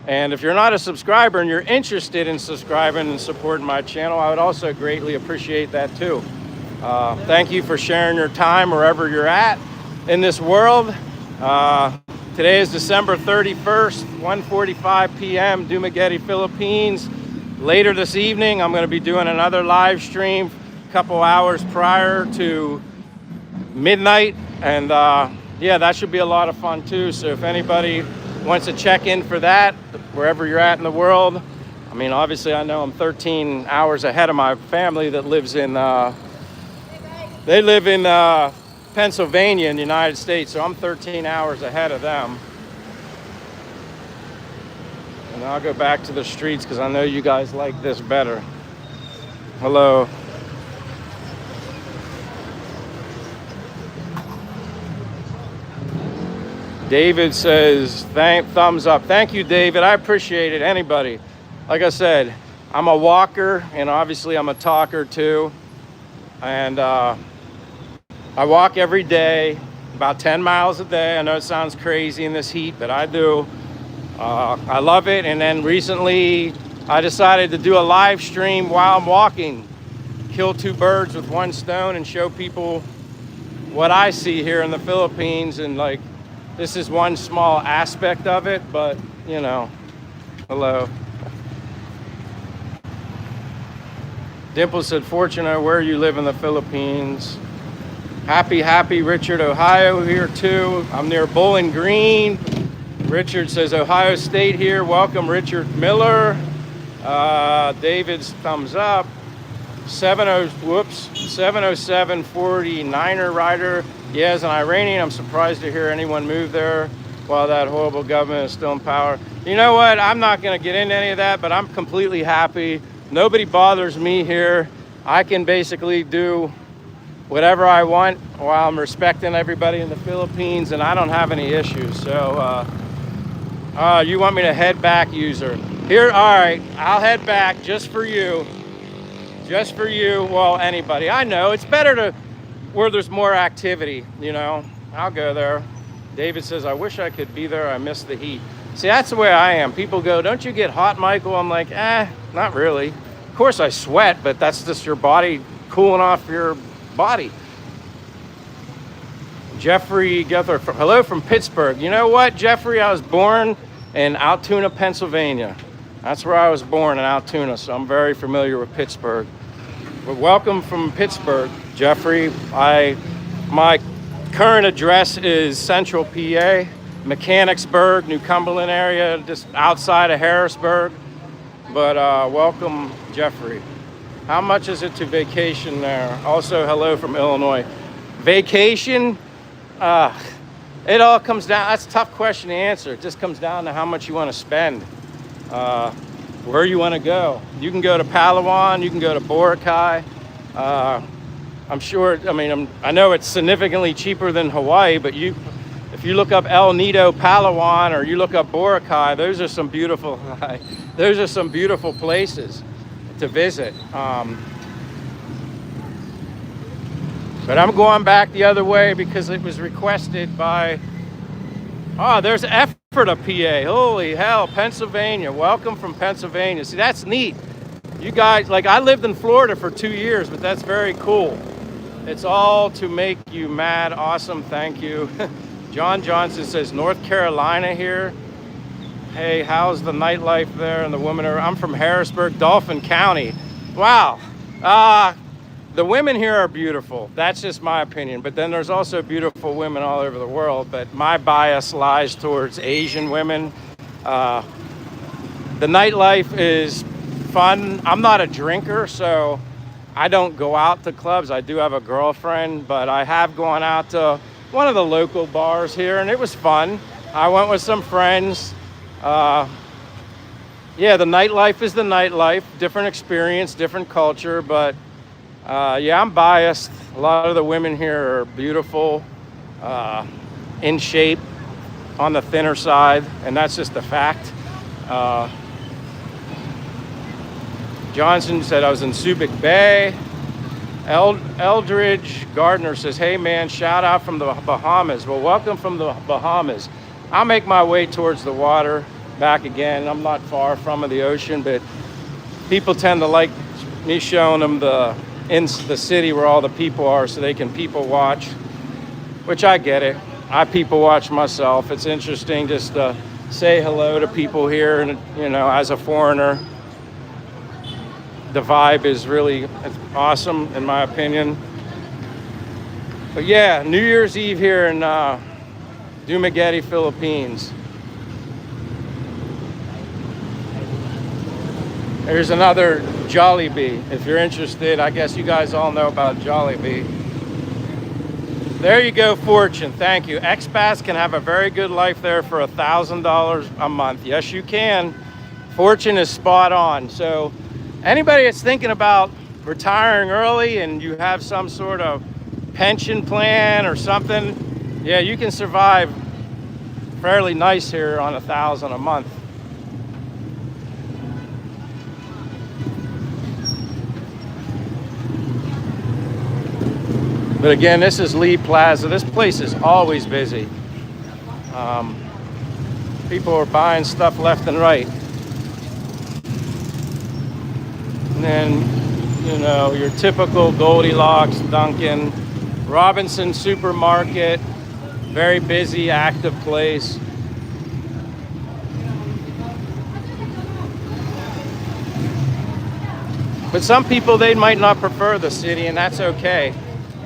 And if you're not a subscriber and you're interested in subscribing and supporting my channel, I would also greatly appreciate that too. Thank you for sharing your time wherever you're at in this world. Today is December 31st, 1:45 p.m., Dumaguete, Philippines. Later this evening, I'm going to be doing another live stream a couple hours prior to midnight. And yeah, that should be a lot of fun too. So if anybody wants to check in for that, wherever you're at in the world, I mean, obviously I know I'm 13 hours ahead of my family that lives in, they live in Pennsylvania in the United States. So I'm 13 hours ahead of them. And I'll go back to the streets because I know you guys like this better. Hello. David says, thumbs up. Thank you, David. I appreciate it. Anybody. Like I said, I'm a walker and obviously I'm a talker too. And I walk every day, about 10 miles a day. I know it sounds crazy in this heat, but I do. I love it. And then recently I decided to do a live stream while I'm walking, kill 2 birds with 1 stone and show people what I see here in the Philippines. And like, this is one small aspect of it, but you know, hello. Dimple said, Fortunate, where you live in the Philippines. Happy Richard, Ohio here too. I'm near Bowling Green. Richard says, Ohio State here. Welcome, Richard Miller. David's thumbs up. 707 49er rider. Yeah, as an Iranian, I'm surprised to hear anyone move there while that horrible government is still in power. You know what? I'm not going to get into any of that, but I'm completely happy. Nobody bothers me here. I can basically do whatever I want while I'm respecting everybody in the Philippines, and I don't have any issues. So, you want me to head back, user? Here, all right, I'll head back just for you. Just for you, well, anybody. I know, it's better to where there's more activity, you know. I'll go there. David says, I wish I could be there. I miss the heat. See, that's the way I am. People go, don't you get hot, Michael? I'm like, not really. Of course I sweat, but that's just your body cooling off your body. Jeffrey Guthrie, hello from Pittsburgh. You know what, Jeffrey? I was born in Altoona, Pennsylvania. That's where I was born, in Altoona, so I'm very familiar with Pittsburgh. But welcome from Pittsburgh, Jeffrey. My current address is Central PA, Mechanicsburg, New Cumberland area, just outside of Harrisburg. But welcome, Jeffrey. How much is it to vacation there? Also, hello from Illinois. Vacation, it all comes down, that's a tough question to answer. It just comes down to how much you want to spend. Where you want to go. You can go to Palawan, you can go to Boracay. I'm sure, I know it's significantly cheaper than Hawaii, but if you look up El Nido, Palawan, or you look up Boracay, those are some beautiful places to visit. But I'm going back the other way because it was requested by, there's Ephrata, PA. Holy hell, Pennsylvania. Welcome from Pennsylvania. See, that's neat. You guys, like, I lived in Florida for 2 years, but that's very cool. It's all to make you mad. Awesome, thank you. John Johnson says, North Carolina here. Hey, how's the nightlife there? And the women are, I'm from Harrisburg, Dauphin County. Wow. the women here are beautiful. That's just my opinion. But then there's also beautiful women all over the world. But my bias lies towards Asian women. The nightlife is fun. I'm not a drinker, so I don't go out to clubs. I do have a girlfriend, but I have gone out to one of the local bars here, and it was fun. I went with some friends. Yeah, the nightlife is the nightlife. Different experience, different culture, but yeah, I'm biased. A lot of the women here are beautiful, in shape, on the thinner side, and that's just a fact. Johnson said I was in Subic Bay. Eldridge Gardner says, hey man, shout out from the Bahamas. Well, welcome from the Bahamas. I'll make my way towards the water, back again. I'm not far from the ocean, but people tend to like me showing them in the city where all the people are so they can people watch, which I get it. I people watch myself. It's interesting just to say hello to people here, and you know, as a foreigner, the vibe is really awesome in my opinion. But yeah, New Year's Eve here in Dumaguete, Philippines. There's another Jollibee. If you're interested, I guess you guys all know about Jollibee. There you go, Fortune. Thank you. Expats can have a very good life there for $1,000 a month. Yes, you can. Fortune is spot on. So anybody that's thinking about retiring early and you have some sort of pension plan or something, yeah, you can survive fairly nice here on $1,000 a month. But again, this is Lee Plaza. This place is always busy. People are buying stuff left and right. And then, you know, your typical Goldilocks, Dunkin', Robinson Supermarket, very busy, active place. But some people, they might not prefer the city, and that's okay.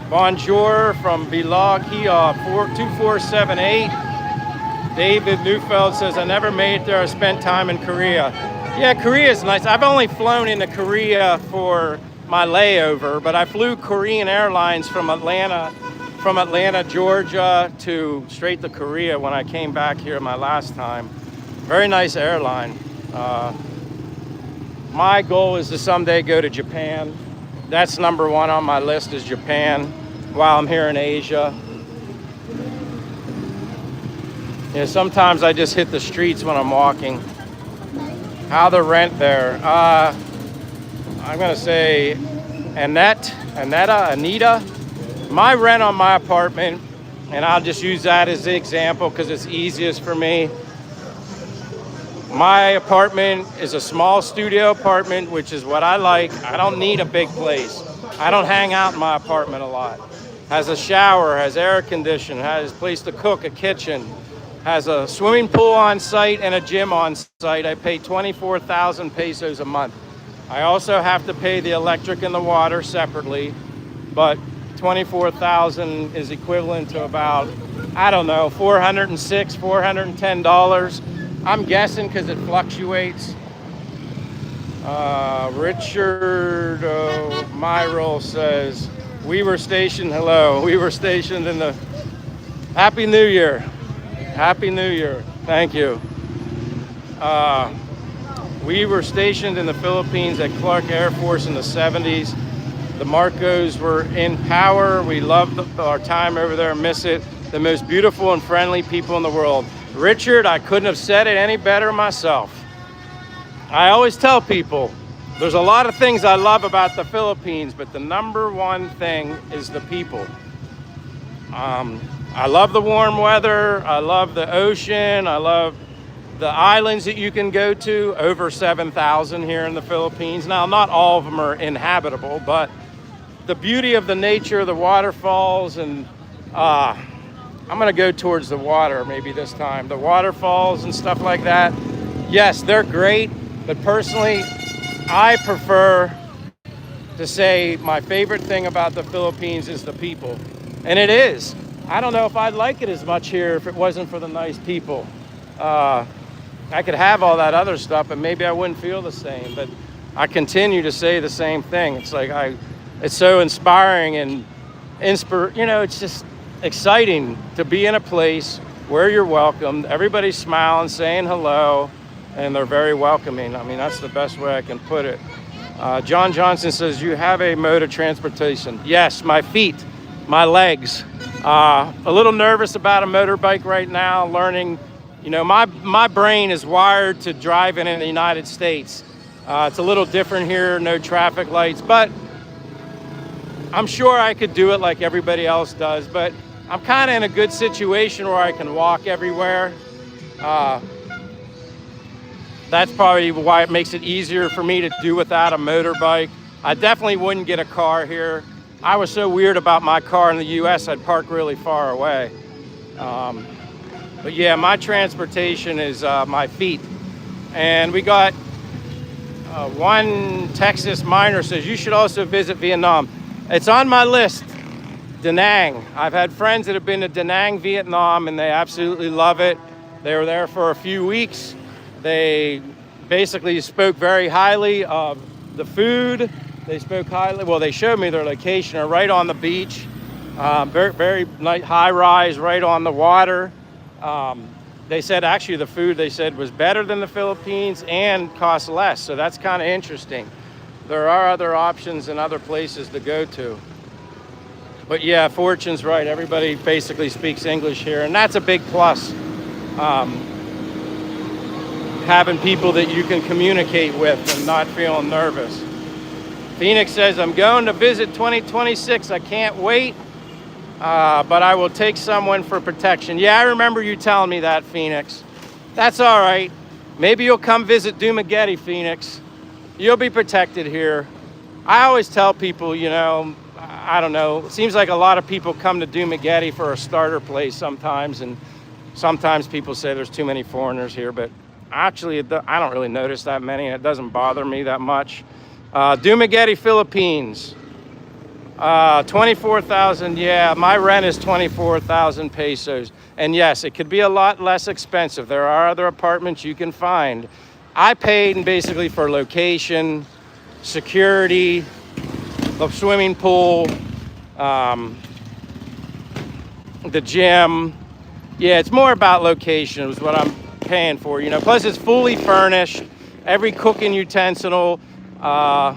Bonjour from Bilog, 2478. David Neufeld says, I never made it there. I spent time in Korea. Yeah, Korea is nice. I've only flown into Korea for my layover, but I flew Korean Airlines from Atlanta, Georgia to straight to Korea when I came back here my last time. Very nice airline. My goal is to someday go to Japan. That's number one on my list, is Japan, while I'm here in Asia. You know, sometimes I just hit the streets when I'm walking. How the rent there? I'm gonna say Anita. My rent on my apartment, and I'll just use that as the example because it's easiest for me. My apartment is a small studio apartment, which is what I like. I don't need a big place. I don't hang out in my apartment a lot. Has a shower, has air conditioning, has a place to cook, a kitchen, has a swimming pool on site and a gym on site. I pay 24,000 pesos a month. I also have to pay the electric and the water separately, but 24,000 is equivalent to about, I don't know, $406, $410. I'm guessing because it fluctuates. Richard Myril says, we were stationed in the, Happy New Year. Happy New Year. Thank you. We were stationed in the Philippines at Clark Air Force in the 70s. The Marcos were in power. We loved our time over there, miss it. The most beautiful and friendly people in the world. Richard, I couldn't have said it any better myself. I always tell people, there's a lot of things I love about the Philippines, but the number one thing is the people. I love the warm weather. I love the ocean. I love the islands that you can go to, over 7,000 here in the Philippines. Now, not all of them are inhabitable, but the beauty of the nature, the waterfalls, and I'm gonna go towards the water maybe this time. The waterfalls and stuff like that, yes, they're great, but personally, I prefer to say my favorite thing about the Philippines is the people. And it is. I don't know if I'd like it as much here if it wasn't for the nice people. I could have all that other stuff, but maybe I wouldn't feel the same. But I continue to say the same thing. It's like it's so inspiring and it's just exciting to be in a place where you're welcomed. Everybody's smiling, saying hello, and they're very welcoming. I mean, that's the best way I can put it. John Johnson says, you have a mode of transportation. Yes, my feet, my legs. A little nervous about a motorbike right now, learning. My brain is wired to driving in the United States. It's a little different here, no traffic lights, but I'm sure I could do it like everybody else does. But I'm kind of in a good situation where I can walk everywhere. That's probably why it makes it easier for me to do without a motorbike. I definitely wouldn't get a car here. I was so weird about my car in the US, I'd park really far away. But yeah, my transportation is my feet. And we got one Texas miner says, you should also visit Vietnam. It's on my list, Da Nang. I've had friends that have been to Da Nang, Vietnam, and they absolutely love it. They were there for a few weeks. They basically spoke very highly of the food. They spoke highly, well, they showed me their location. They're right on the beach, very, very nice, high rise, right on the water. They said actually the food they said was better than the Philippines and cost less. So that's kind of interesting. There are other options and other places to go to. But yeah, Fortune's right. Everybody basically speaks English here, and that's a big plus. Having people that you can communicate with and not feeling nervous. Phoenix says, I'm going to visit 2026. I can't wait, but I will take someone for protection. Yeah, I remember you telling me that, Phoenix. That's all right. Maybe you'll come visit Dumaguete, Phoenix. You'll be protected here. I always tell people, I don't know, it seems like a lot of people come to Dumaguete for a starter place sometimes, and sometimes people say there's too many foreigners here, but actually, I don't really notice that many, and it doesn't bother me that much. Dumaguete, Philippines, 24,000. Yeah, my rent is 24,000 pesos. And yes, it could be a lot less expensive. There are other apartments you can find. I paid basically for location, security, the swimming pool, the gym. Yeah, it's more about location is what I'm paying for, Plus it's fully furnished, every cooking utensil, a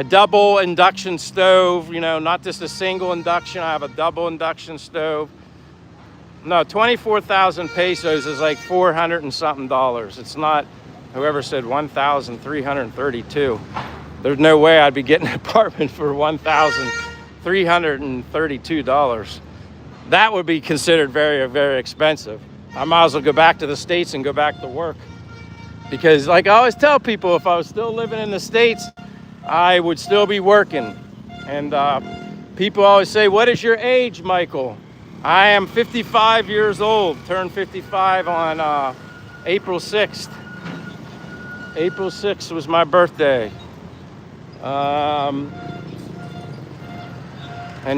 double induction stove, not just a single induction. I have a double induction stove. No, 24,000 pesos is like 400 and something dollars. It's not, whoever said 1,332. There's no way I'd be getting an apartment for $1,332. That would be considered very, very expensive. I might as well go back to the States and go back to work. Because like I always tell people, if I was still living in the States, I would still be working. And people always say, what is your age, Michael? I am 55 years old, turned 55 on April 6th. April 6th was my birthday. And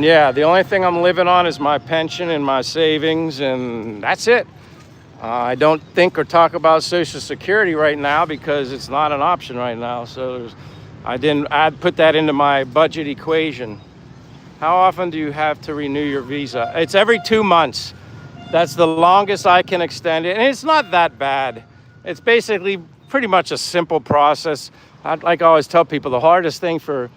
yeah, the only thing I'm living on is my pension and my savings, and that's it. I don't think or talk about Social Security right now because it's not an option right now. So I'd put that into my budget equation. How often do you have to renew your visa? It's every 2 months. That's the longest I can extend it. And it's not that bad. It's basically pretty much a simple process. Like I always tell people, the hardest thing for,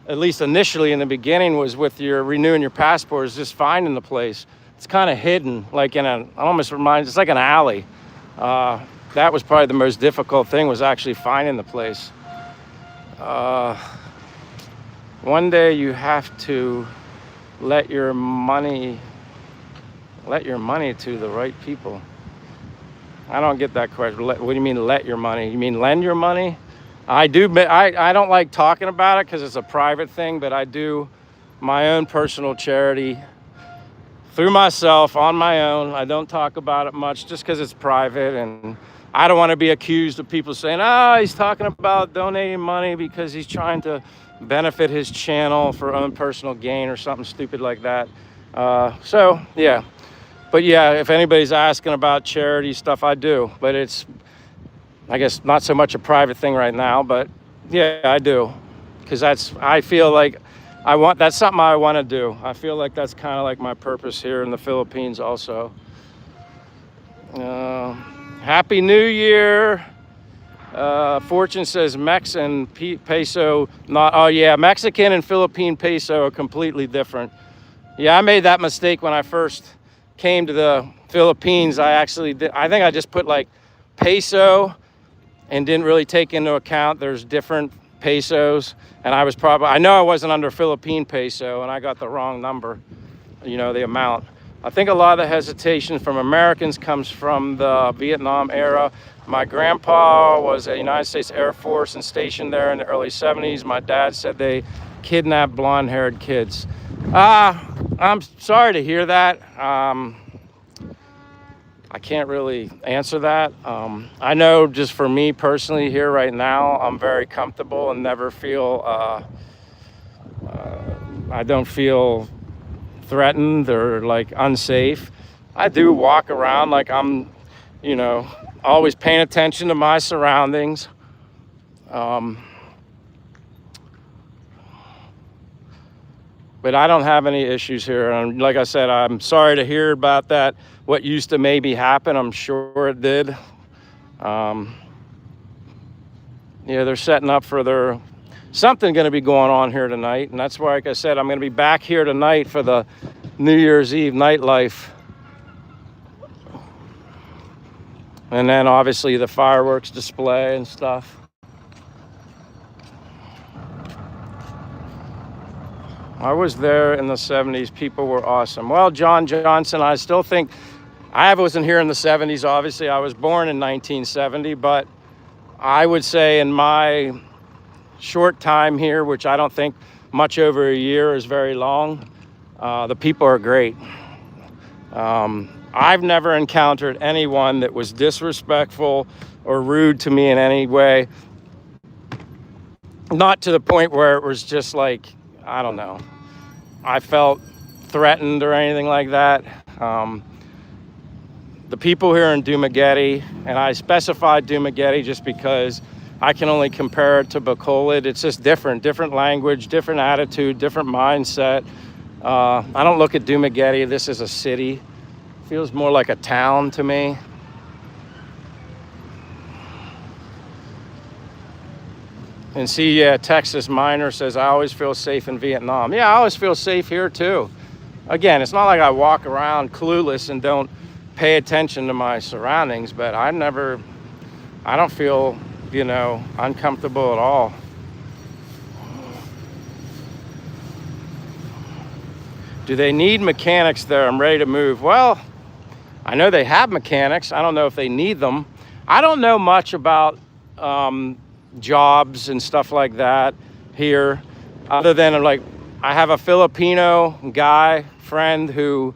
at least initially in the beginning, was with your renewing your passport is just finding the place. It's kind of hidden, like it's like an alley. That was probably the most difficult thing, was actually finding the place. One day you have to let your money to the right people. I don't get that question. What do you mean let your money? You mean lend your money? I don't like talking about it because it's a private thing, but I do my own personal charity through myself on my own. I don't talk about it much just because it's private, and I don't want to be accused of people saying, he's talking about donating money because he's trying to benefit his channel for own personal gain or something stupid like that. So yeah, but yeah, if anybody's asking about charity stuff, I do, but it's, I guess, not so much a private thing right now, but yeah, I do, because I feel like that's something I want to do. I feel like that's kind of like my purpose here in the Philippines also. Happy New Year. Fortune says Mexican peso, not, oh yeah, Mexican and Philippine peso are completely different. Yeah, I made that mistake when I first came to the Philippines. I think I just put like peso and didn't really take into account there's different pesos. And I know I wasn't under Philippine peso, and I got the wrong number, the amount. I think a lot of the hesitation from Americans comes from the Vietnam era. My grandpa was a United States Air Force and stationed there in the early 70s. My dad said they kidnapped blonde-haired kids. I'm sorry to hear that. I can't really answer that. I know just for me personally here right now, I'm very comfortable and never feel, I don't feel threatened or like unsafe. I do walk around like I'm, always paying attention to my surroundings. But I don't have any issues here. And like I said, I'm sorry to hear about that. What used to maybe happen, I'm sure it did. Yeah, they're setting up for something going to be going on here tonight. And that's why, like I said, I'm going to be back here tonight for the New Year's Eve nightlife. And then obviously the fireworks display and stuff. I was there in the 70s. People were awesome. Well, John Johnson, I still think, I wasn't here in the 70s, obviously. I was born in 1970, but I would say in my short time here, which I don't think much over a year is very long, the people are great. I've never encountered anyone that was disrespectful or rude to me in any way. Not to the point where it was just like, I don't know, I felt threatened or anything like that. The people here in Dumaguete, and I specified Dumaguete just because I can only compare it to Bacolod. It's just different language, different attitude, different mindset. I don't look at Dumaguete, this is a city. It feels more like a town to me. And see, yeah, Texas Miner says, I always feel safe in Vietnam. Yeah, I always feel safe here too. Again, it's not like I walk around clueless and don't pay attention to my surroundings, but I don't feel, uncomfortable at all. Do they need mechanics there? I'm ready to move. Well, I know they have mechanics. I don't know if they need them. I don't know much about jobs and stuff like that here, other than like I have a Filipino guy friend who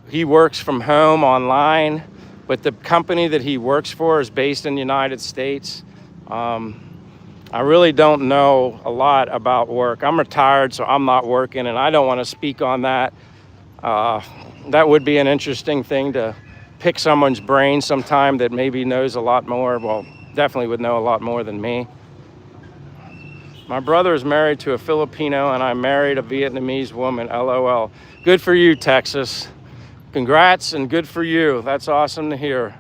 he works from home online, but the company that he works for is based in the United States. I really don't know a lot about work. I'm retired, so I'm not working, and I don't want to speak on that. That would be an interesting thing to pick someone's brain sometime that maybe knows a lot more. Well, definitely would know a lot more than me. My brother is married to a Filipino, and I married a Vietnamese woman, LOL. Good for you, Texas. Congrats, and good for you. That's awesome to hear.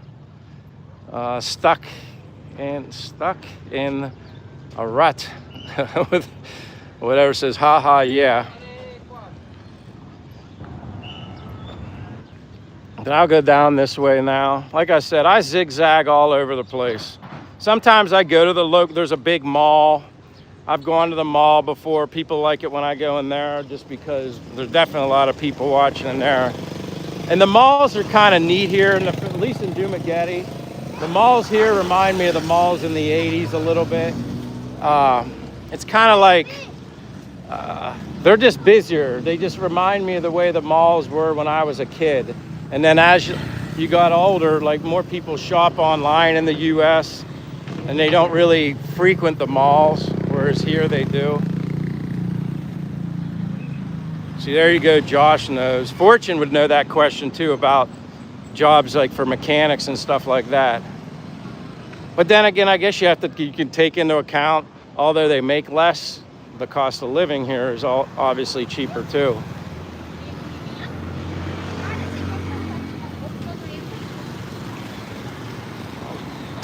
Stuck in a rut. With whatever says, haha, yeah. Then I'll go down this way now. Like I said, I zigzag all over the place. Sometimes I go to there's a big mall. I've gone to the mall before. People like it when I go in there just because there's definitely a lot of people watching in there. And the malls are kind of neat here, at least in Dumaguete. The malls here remind me of the malls in the 80s a little bit. It's kind of like, they're just busier. They just remind me of the way the malls were when I was a kid. And then as you got older, like more people shop online in the US and they don't really frequent the malls, whereas here they do. See, there you go. Josh knows. Fortune would know that question too about jobs like for mechanics and stuff like that. But then again, I guess you can take into account, although they make less, the cost of living here is obviously cheaper too.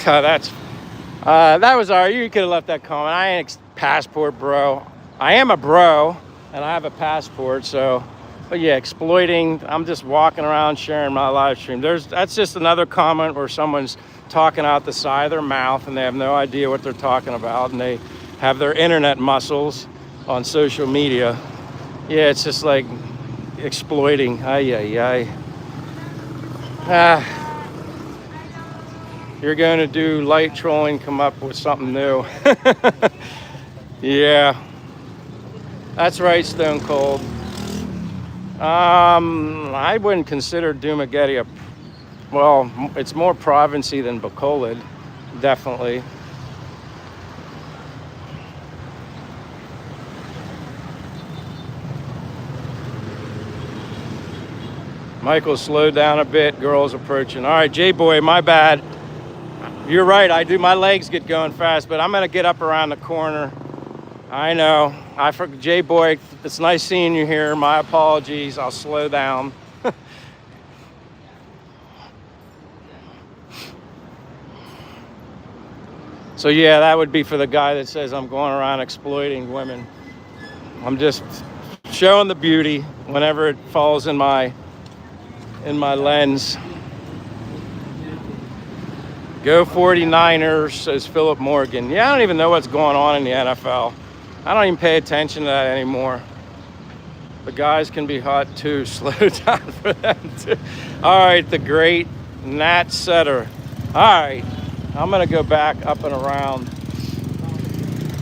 That was all right. You could have left that comment. I ain't passport bro. I am a bro, and I have a passport. So, but yeah, exploiting. I'm just walking around sharing my live stream. That's just another comment where someone's talking out the side of their mouth and they have no idea what they're talking about, and they have their internet muscles on social media. Yeah, it's just like exploiting. You're going to do light trolling, come up with something new. Yeah, that's right, Stone Cold. I wouldn't consider Dumaguete well, it's more provincey than Bacolod, definitely. Michael, slow down a bit. Girls approaching. All right, J-Boy, my bad. You're right. My legs get going fast, but I'm going to get up around the corner. I know. J-Boy, it's nice seeing you here. My apologies. I'll slow down. So yeah, that would be for the guy that says I'm going around exploiting women. I'm just showing the beauty whenever it falls in my lens. Go 49ers, says Philip Morgan. Yeah, I don't even know what's going on in the NFL. I don't even pay attention to that anymore. The guys can be hot too. Slow down for them too. All right, the great Nat Setter. All right, I'm gonna go back up and around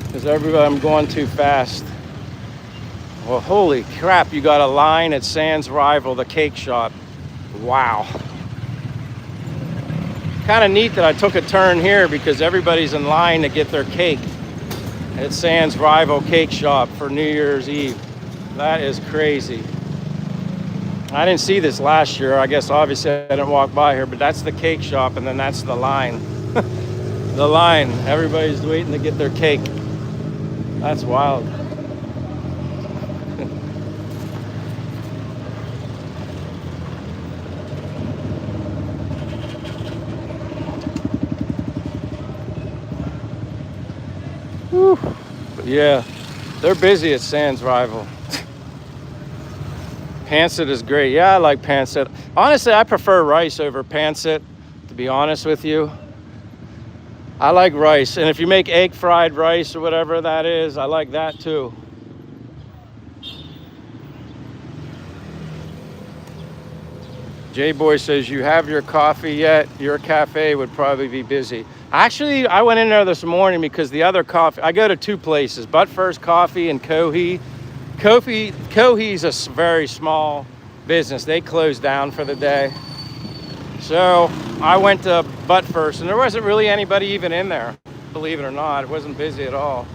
because I'm going too fast. Well, holy crap, you got a line at Sam's Rival, the cake shop. Wow. Kind of neat that I took a turn here because everybody's in line to get their cake at Sam's Rival Cake Shop for New Year's Eve. That is crazy. I didn't see this last year. I guess obviously I didn't walk by here, but that's the cake shop and then that's the line. The line. Everybody's waiting to get their cake. That's wild. Whew. But yeah, they're busy at Sam's Rival. Pancit is great. Yeah, I like pancit. Honestly, I prefer rice over pancit, to be honest with you. I like rice. And if you make egg fried rice or whatever that is, I like that too. J-Boy says, you have your coffee yet? Your cafe would probably be busy. Actually, I went in there this morning because the other coffee, I go to two places, But First Coffee and Kohi. Kohi's a very small business. They closed down for the day. So I went to But First and there wasn't really anybody even in there, believe it or not. It wasn't busy at all.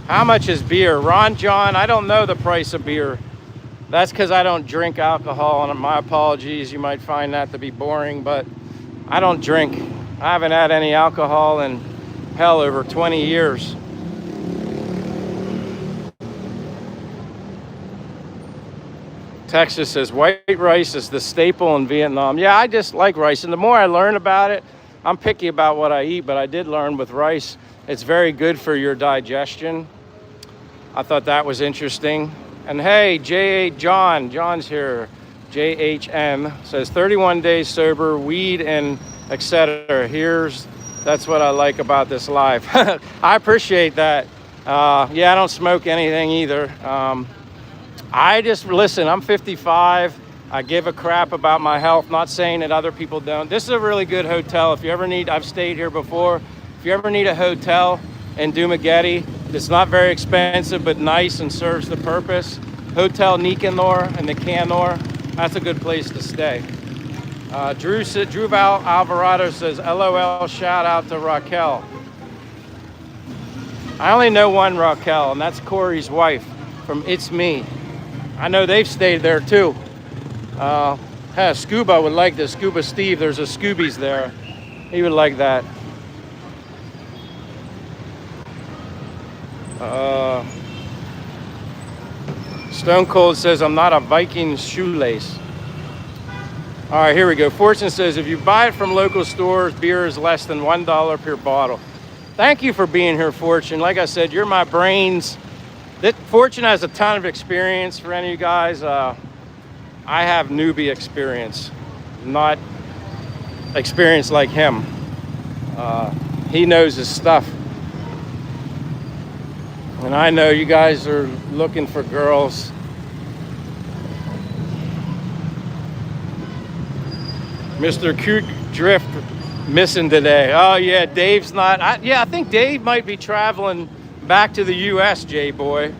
How much is beer? Ron John, I don't know the price of beer. That's because I don't drink alcohol, and my apologies. You might find that to be boring, but I don't drink. I haven't had any alcohol in, hell, over 20 years. Texas says, white rice is the staple in Vietnam. Yeah, I just like rice, and the more I learn about it, I'm picky about what I eat, but I did learn with rice, it's very good for your digestion. I thought that was interesting. And hey, John's here. JHM says 31 days sober, weed and etc. That's what I like about this life. I appreciate that. Yeah, I don't smoke anything either. I just listen. I'm 55. I give a crap about my health. Not saying that other people don't. This is a really good hotel. If you ever need, I've stayed here before. If you ever need a hotel in Dumaguete, it's not very expensive, but nice and serves the purpose. Hotel Nicanor and the Canor, that's a good place to stay. Drew Alvarado says, LOL, shout out to Raquel. I only know one Raquel, and that's Corey's wife from It's Me. I know they've stayed there too. Scuba would like this. Scuba Steve, there's a Scoobies there. He would like that. Stone Cold says, I'm not a Viking shoelace. All right, here we go. Fortune says, if you buy it from local stores, beer is less than $1 per bottle. Thank you for being here, Fortune. Like I said, you're my brains. Fortune has a ton of experience for any of you guys. I have newbie experience, not experience like him. He knows his stuff. And I know you guys are looking for girls. Mr. Cute Drift missing today. Oh yeah, Dave's not. I think Dave might be traveling back to the U.S., J-Boy.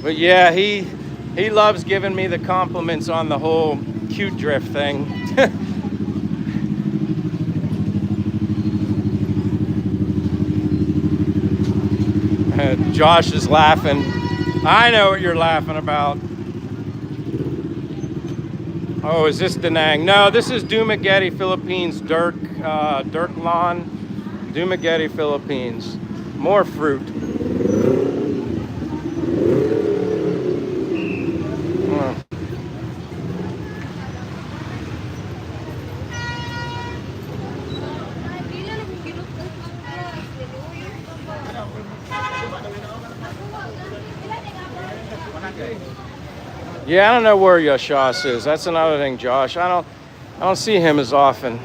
But yeah, he loves giving me the compliments on the whole cute drift thing. Josh is laughing. I know what you're laughing about. Oh, is this Da Nang? No, this is Dumaguete, Philippines. Dirk Lawn, Dumaguete, Philippines. More fruit. Yeah, I don't know where Yashas is. That's another thing, Josh. I don't see him as often.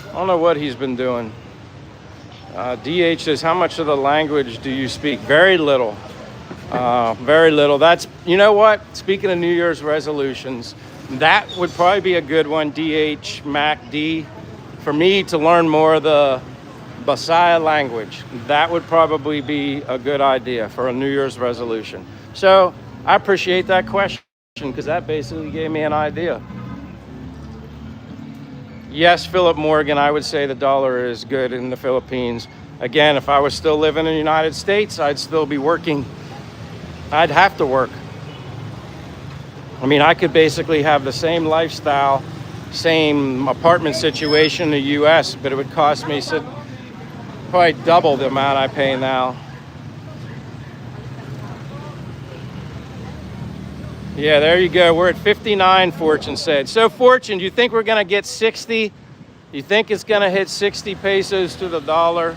I don't know what he's been doing. DH says, how much of the language do you speak? Very little. Very little. That's, you know what? Speaking of New Year's resolutions, that would probably be a good one, DH, Mac D, for me to learn more of the Bisaya language. That would probably be a good idea for a New Year's resolution. So I appreciate that question because that basically gave me an idea. Yes, Philip Morgan, I would say the dollar is good in the Philippines. Again, if I was still living in the United States, I'd still be working. I'd have to work. I mean, I could basically have the same lifestyle, same apartment situation in the US, but it would cost me probably double the amount I pay now. Yeah, there you go. We're at 59, Fortune said. So, Fortune, do you think we're going to get 60? You think it's going to hit 60 pesos to the dollar?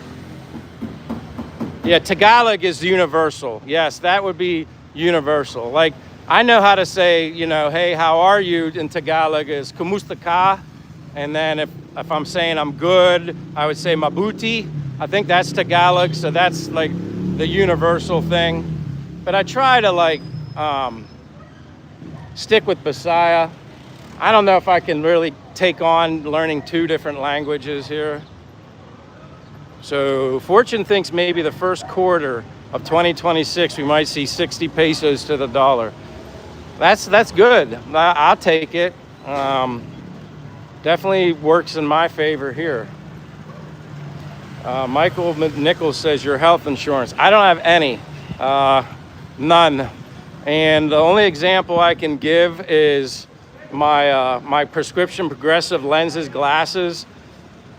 Yeah, Tagalog is universal. Yes, that would be universal. Like, I know how to say, you know, hey, how are you in Tagalog is kumusta ka? And then if I'm saying I'm good, I would say mabuti. I think that's Tagalog, so that's like the universal thing. But I try to like stick with Bisaya. I don't know if I can really take on learning 2 different languages here. So Fortune thinks maybe the first quarter of 2026 we might see 60 pesos to the dollar. That's good. I'll take it. Definitely works in my favor here. Michael Nichols says your health insurance. I don't have any. None. And the only example I can give is my prescription progressive lenses glasses.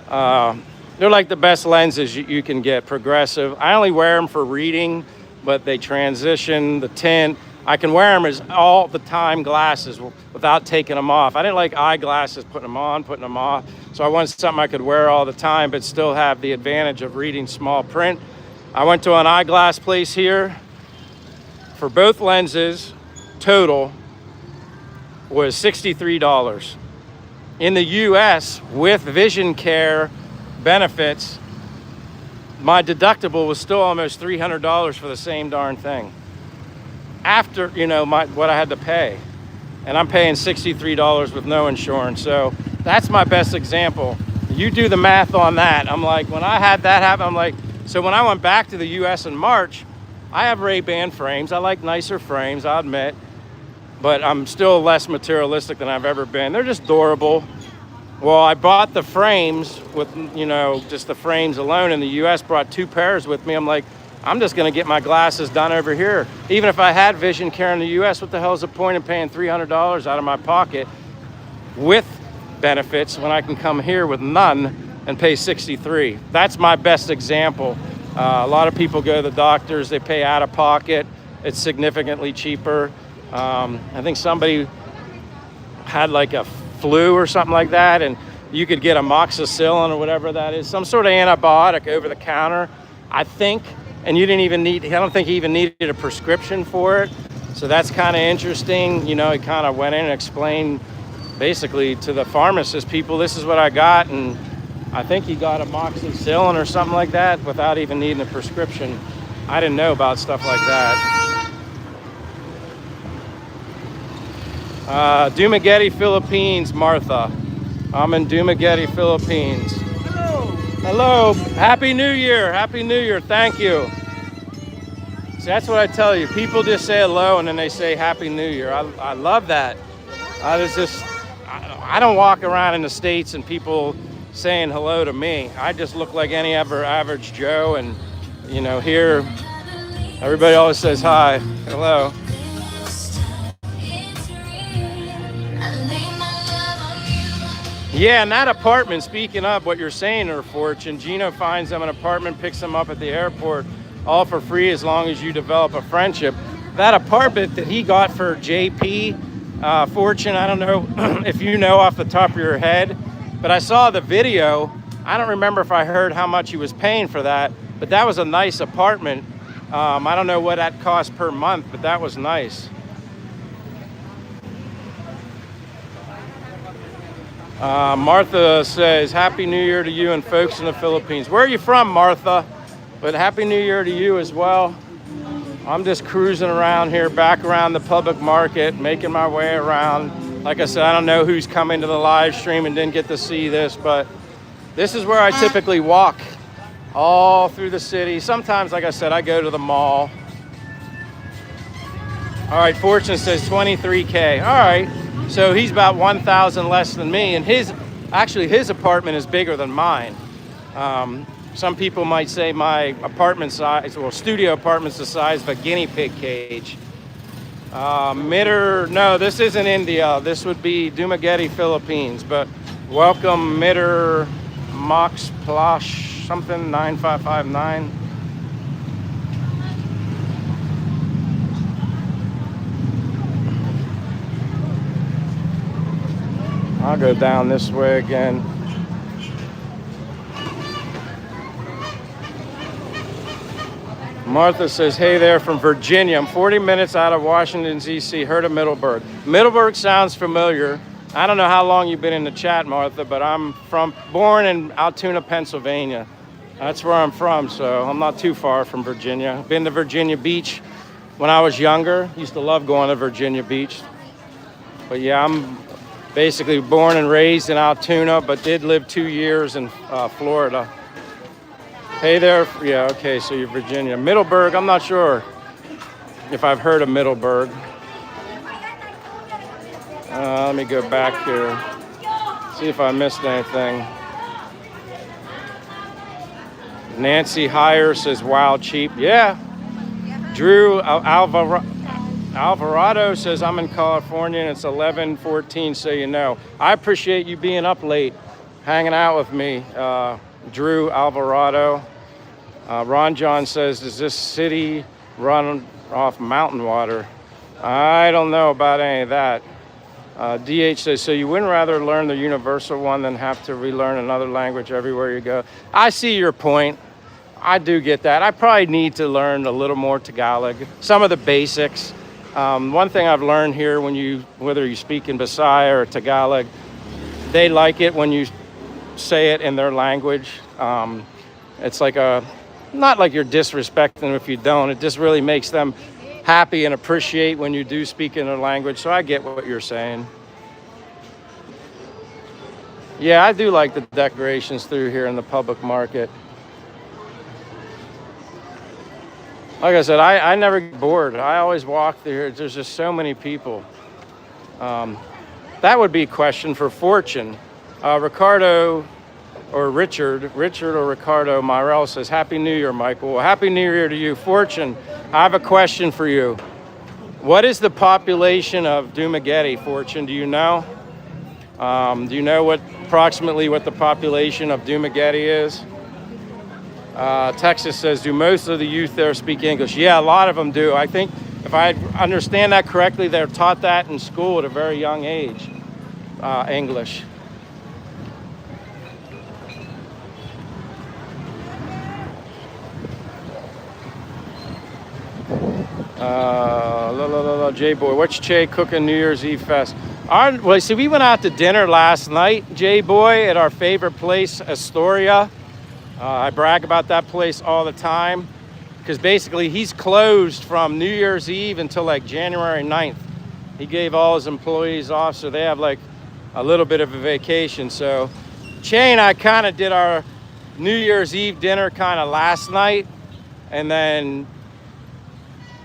They're like the best lenses you can get, progressive. I only wear them for reading, but they transition, the tint. I can wear them as all the time glasses without taking them off. I didn't like eyeglasses, putting them on, putting them off. So I wanted something I could wear all the time, but still have the advantage of reading small print. I went to an eyeglass place here. For both lenses, total was $63. In the US, with vision care benefits, my deductible was still almost $300 for the same darn thing. After, you know, what I had to pay. And I'm paying $63 with no insurance. So that's my best example. You do the math on that. I'm like, when I had that happen, I'm like, so when I went back to the US in March, I have Ray-Ban frames. I like nicer frames, I'll admit. But I'm still less materialistic than I've ever been. They're just durable. Well, I bought the frames with, you know, just the frames alone in the US, brought 2 pairs with me. I'm like, I'm just going to get my glasses done over here. Even if I had vision care in the US, what the hell is the point of paying $300 out of my pocket with benefits when I can come here with none and pay $63? That's my best example. A lot of people go to the doctors, they pay out of pocket. It's significantly cheaper. I think somebody had like a flu or something like that, and you could get amoxicillin or whatever that is, some sort of antibiotic over the counter, I think, and you didn't even need, I don't think he even needed a prescription for it. So that's kind of interesting. You know, he kind of went in and explained basically to the pharmacist, people, this is what I got, and I think he got amoxicillin or something like that without even needing a prescription. I didn't know about stuff like that. Dumaguete, Philippines, Martha. I'm in Dumaguete, Philippines. Hello. Happy New Year. Happy New Year. Thank you. See, that's what I tell you. People just say hello and then they say Happy New Year. I love that. I don't walk around in the States and people saying hello to me. I just look like any other average Joe, and you know, here everybody always says hi, hello. Yeah, and that apartment, speaking of what you're saying there, Fortune, Gino finds them an apartment, picks them up at the airport, all for free as long as you develop a friendship. That apartment that he got for JP, Fortune, I don't know if you know off the top of your head, but I saw the video. I don't remember if I heard how much he was paying for that, but that was a nice apartment. I don't know what that cost per month, but that was nice. Martha says, Happy New Year to you and folks in the Philippines. Where are you from, Martha? But Happy New Year to you as well. I'm just cruising around here, back around the public market, making my way around. Like I said, I don't know who's coming to the live stream and didn't get to see this, but this is where I typically walk all through the city. Sometimes, like I said, I go to the mall. All right, Fortune says 23K. All right. So he's about 1,000 less than me, and his apartment is bigger than mine. Some people might say my apartment size, well, studio apartment's the size of a guinea pig cage. No, this isn't India. This would be Dumaguete, Philippines. But welcome, Mitter Mox Plosh, something 9559. I'll go down this way again. Martha says, hey there from Virginia. I'm 40 minutes out of Washington, D.C. Heard of Middleburg. Middleburg sounds familiar. I don't know how long you've been in the chat, Martha, but I'm born in Altoona, Pennsylvania. That's where I'm from, so I'm not too far from Virginia. Been to Virginia Beach when I was younger. Used to love going to Virginia Beach. But yeah, I'm basically born and raised in Altoona, but did live 2 years in Florida. Hey there, yeah, okay, so you're Virginia. Middleburg, I'm not sure if I've heard of Middleburg. Let me go back here, see if I missed anything. Nancy Heyer says, wow, cheap. Yeah. Drew Alvarado says, I'm in California and it's 11:14, so you know. I appreciate you being up late, hanging out with me, Drew Alvarado. Ron John says, does this city run off mountain water? I don't know about any of that. DH says, so you wouldn't rather learn the universal one than have to relearn another language everywhere you go? I see your point. I do get that. I probably need to learn a little more Tagalog, some of the basics. One thing I've learned here, whether you speak in Bisaya or Tagalog, they like it when you say it in their language. It's like not like you're disrespecting them if you don't. It just really makes them happy and appreciate when you do speak in their language. So I get what you're saying. Yeah, I do like the decorations through here in the public market. Like I said, I never get bored. I always walk there. There's just so many people. That would be a question for Fortune. Ricardo or Richard or Ricardo Myrell says, Happy New Year, Michael. Well, Happy New Year to you. Fortune, I have a question for you. What is the population of Dumaguete, Fortune? Do you know? Do you know approximately what the population of Dumaguete is? Texas says, do most of the youth there speak English? Yeah, a lot of them do. I think, if I understand that correctly, they're taught that in school at a very young age, English. J-Boy, what's Che cooking New Year's Eve fest? Well, see, we went out to dinner last night, J-Boy, at our favorite place, Astoria. I brag about that place all the time because basically he's closed from New Year's Eve until like January 9th. He gave all his employees off, so they have like a little bit of a vacation. So Che and I kind of did our New Year's Eve dinner kind of last night, and then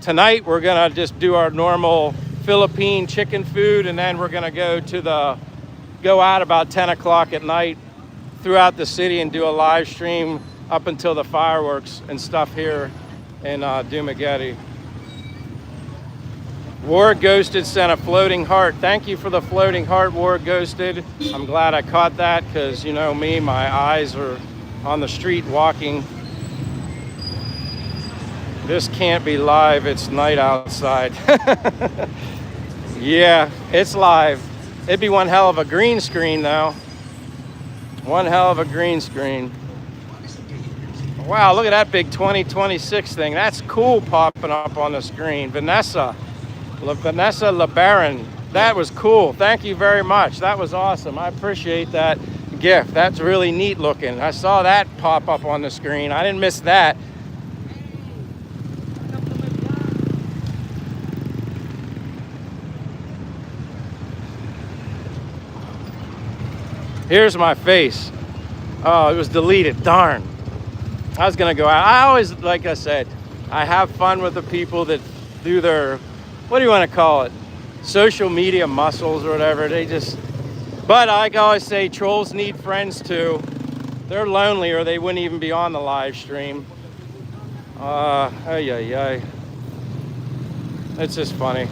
tonight we're gonna just do our normal Philippine chicken food, and then we're gonna go out about 10 o'clock at night throughout the city and do a live stream up until the fireworks and stuff here in Dumaguete. War Ghosted sent a floating heart. Thank you for the floating heart, War Ghosted. I'm glad I caught that because, you know me, my eyes are on the street walking. This can't be live, it's night outside. Yeah, it's live. It'd be one hell of a green screen though. One hell of a green screen. Wow, look at that big 2026 thing. That's cool popping up on the screen. Vanessa LeBaron, that was cool. Thank you very much. That was awesome. I appreciate that gift. That's really neat looking. I saw that pop up on the screen. I didn't miss that. Here's my face. Oh, it was deleted. Darn. I was gonna go out. I always, like I said, I have fun with the people that do their, what do you want to call it? Social media muscles or whatever. But like I always say, trolls need friends too. They're lonely or they wouldn't even be on the live stream. It's just funny.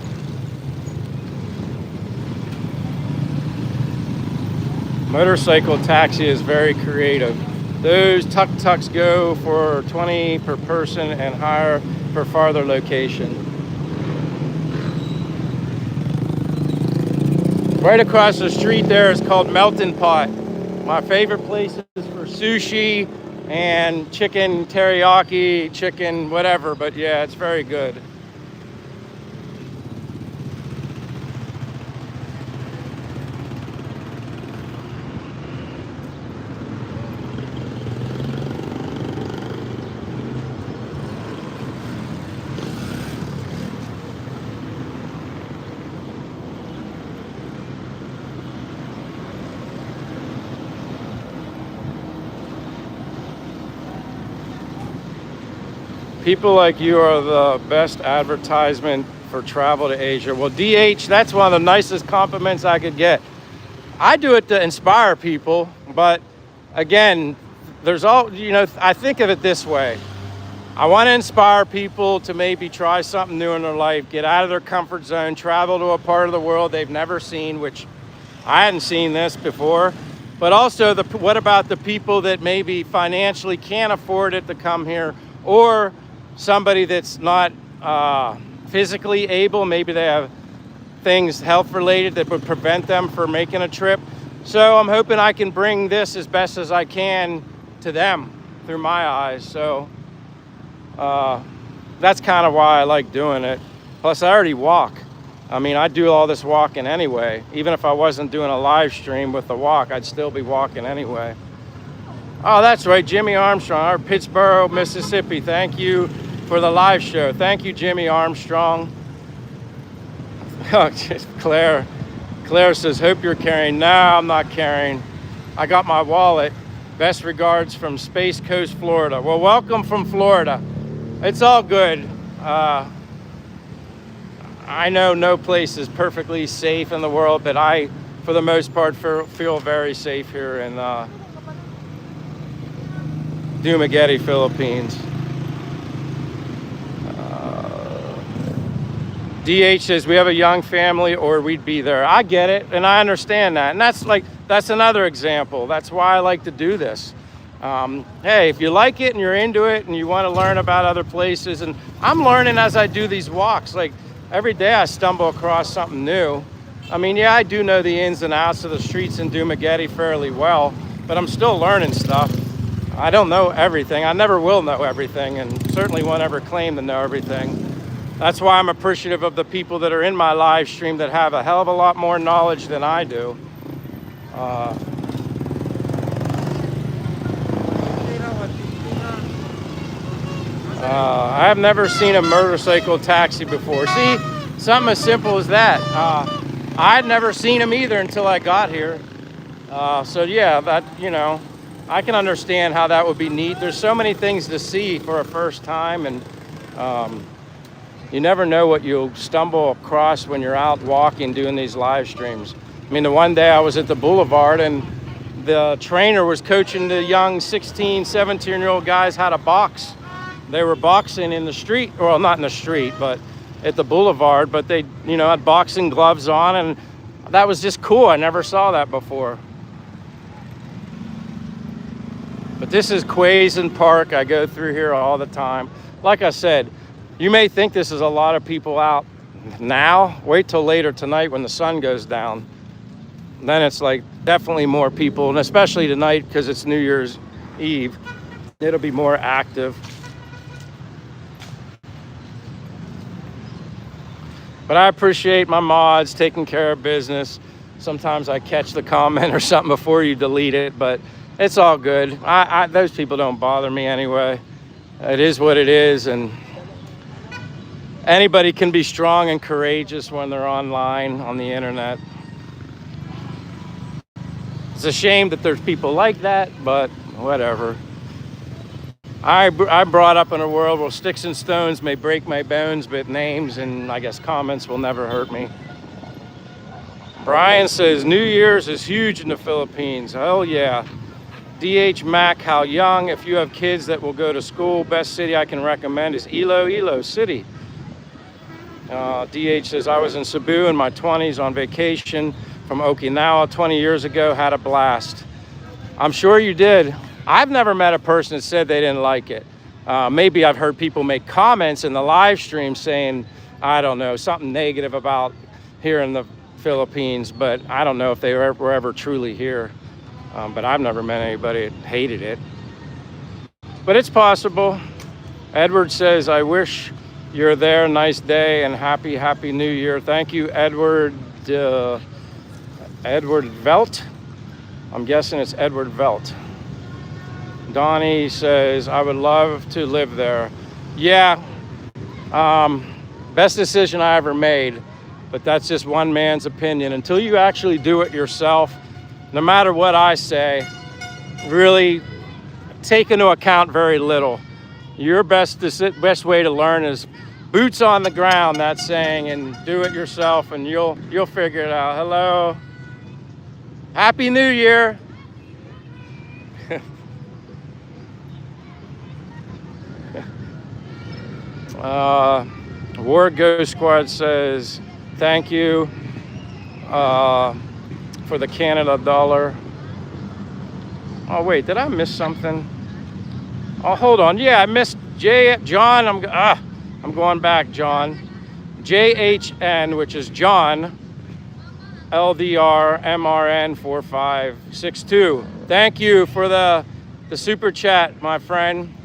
Motorcycle taxi is very creative. Those tuk-tuks go for 20 per person and higher for farther location. Right across the street there is called Melting Pot. My favorite places for sushi and chicken teriyaki, chicken whatever, but yeah, it's very good. People like you are the best advertisement for travel to Asia. Well, DH, that's one of the nicest compliments I could get. I do it to inspire people, but again, I think of it this way. I want to inspire people to maybe try something new in their life, get out of their comfort zone, travel to a part of the world they've never seen, which I hadn't seen this before. But also, what about the people that maybe financially can't afford it to come here, or somebody that's not physically able, maybe they have things health related that would prevent them from making a trip. So I'm hoping I can bring this as best as I can to them through my eyes. So that's kind of why I like doing it. Plus I already walk. I mean, I do all this walking anyway. Even if I wasn't doing a live stream with the walk, I'd still be walking anyway. Oh, that's right, Jimmy Armstrong, our Pittsburgh, Mississippi. Thank you for the live show. Thank you, Jimmy Armstrong. Oh, Claire says, hope you're carrying. No, I'm not carrying. I got my wallet. Best regards from Space Coast, Florida. Well, welcome from Florida. It's all good. I know no place is perfectly safe in the world, but I, for the most part, feel very safe here in Dumaguete, Philippines. DH says, we have a young family or we'd be there. I get it, and I understand that. And that's another example. That's why I like to do this. Hey, if you like it and you're into it and you want to learn about other places, and I'm learning as I do these walks. Like every day I stumble across something new. I mean, yeah, I do know the ins and outs of the streets in Dumaguete fairly well, but I'm still learning stuff. I don't know everything. I never will know everything, and certainly won't ever claim to know everything. That's why I'm appreciative of the people that are in my live stream that have a hell of a lot more knowledge than I do. I have never seen a motorcycle taxi before. See, something as simple as that. I had never seen them either until I got here. So yeah, that, you know, I can understand how that would be neat. There's so many things to see for a first time, and you never know what you'll stumble across when you're out walking doing these live streams. I mean, the one day I was at the Boulevard and the trainer was coaching the young 16, 17-year-old guys how to box. They were boxing in the street, well, not in the street, but at the Boulevard, but they, you know, had boxing gloves on, and that was just cool. I never saw that before. But this is Quaison Park. I go through here all the time. Like I said, you may think this is a lot of people out now. Wait till later tonight when the sun goes down. Then it's like definitely more people, and especially tonight because it's New Year's Eve, it'll be more active. But I appreciate my mods taking care of business. Sometimes I catch the comment or something before you delete it, but it's all good. Those people don't bother me anyway. It is what it is, and anybody can be strong and courageous when they're online on the internet. It's a shame that there's people like that, but whatever. I brought up in a world where sticks and stones may break my bones, but names and I guess comments will never hurt me. Brian says, New Year's is huge in the Philippines. Hell yeah. DH Mac, how young? If you have kids that will go to school, best city I can recommend is Iloilo City. DH says, I was in Cebu in my 20s on vacation from Okinawa 20 years ago, had a blast. I'm sure you did. I've never met a person that said they didn't like it. Maybe I've heard people make comments in the live stream saying, I don't know, something negative about here in the Philippines, but I don't know if they were ever truly here. But I've never met anybody that hated it. But it's possible. Edward says, I wish you're there. Nice day and happy New Year. Thank you, Edward. Edward Velt. I'm guessing it's Edward Velt. Donnie says, I would love to live there. Yeah, best decision I ever made, but that's just one man's opinion. Until you actually do it yourself, no matter what I say, really take into account very little. Your best way to learn is boots on the ground, that saying, and do it yourself, and you'll figure it out. Hello. Happy New Year. War Ghost Squad says, thank you for the Canada dollar. Oh wait, did I miss something? Oh, hold on. Yeah, I missed John. I'm going back, John. JHN, which is John. LDR MRN 4562. Thank you for the super chat, my friend.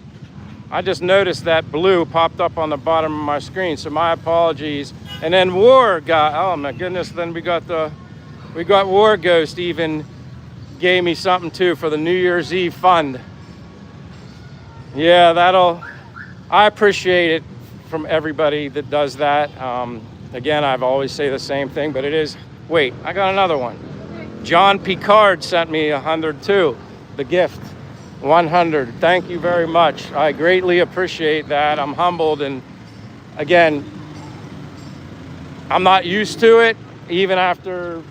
I just noticed that blue popped up on the bottom of my screen, so my apologies. And then War got, oh my goodness, then we got War Ghost even gave me something too for the New Year's Eve fund. Yeah, I appreciate it from everybody that does that. Again, I've always say the same thing, but it is, wait, I got another one. John Picard sent me 100 too, the gift. 100. Thank you very much. I greatly appreciate that. I'm humbled, and again, I'm not used to it, even after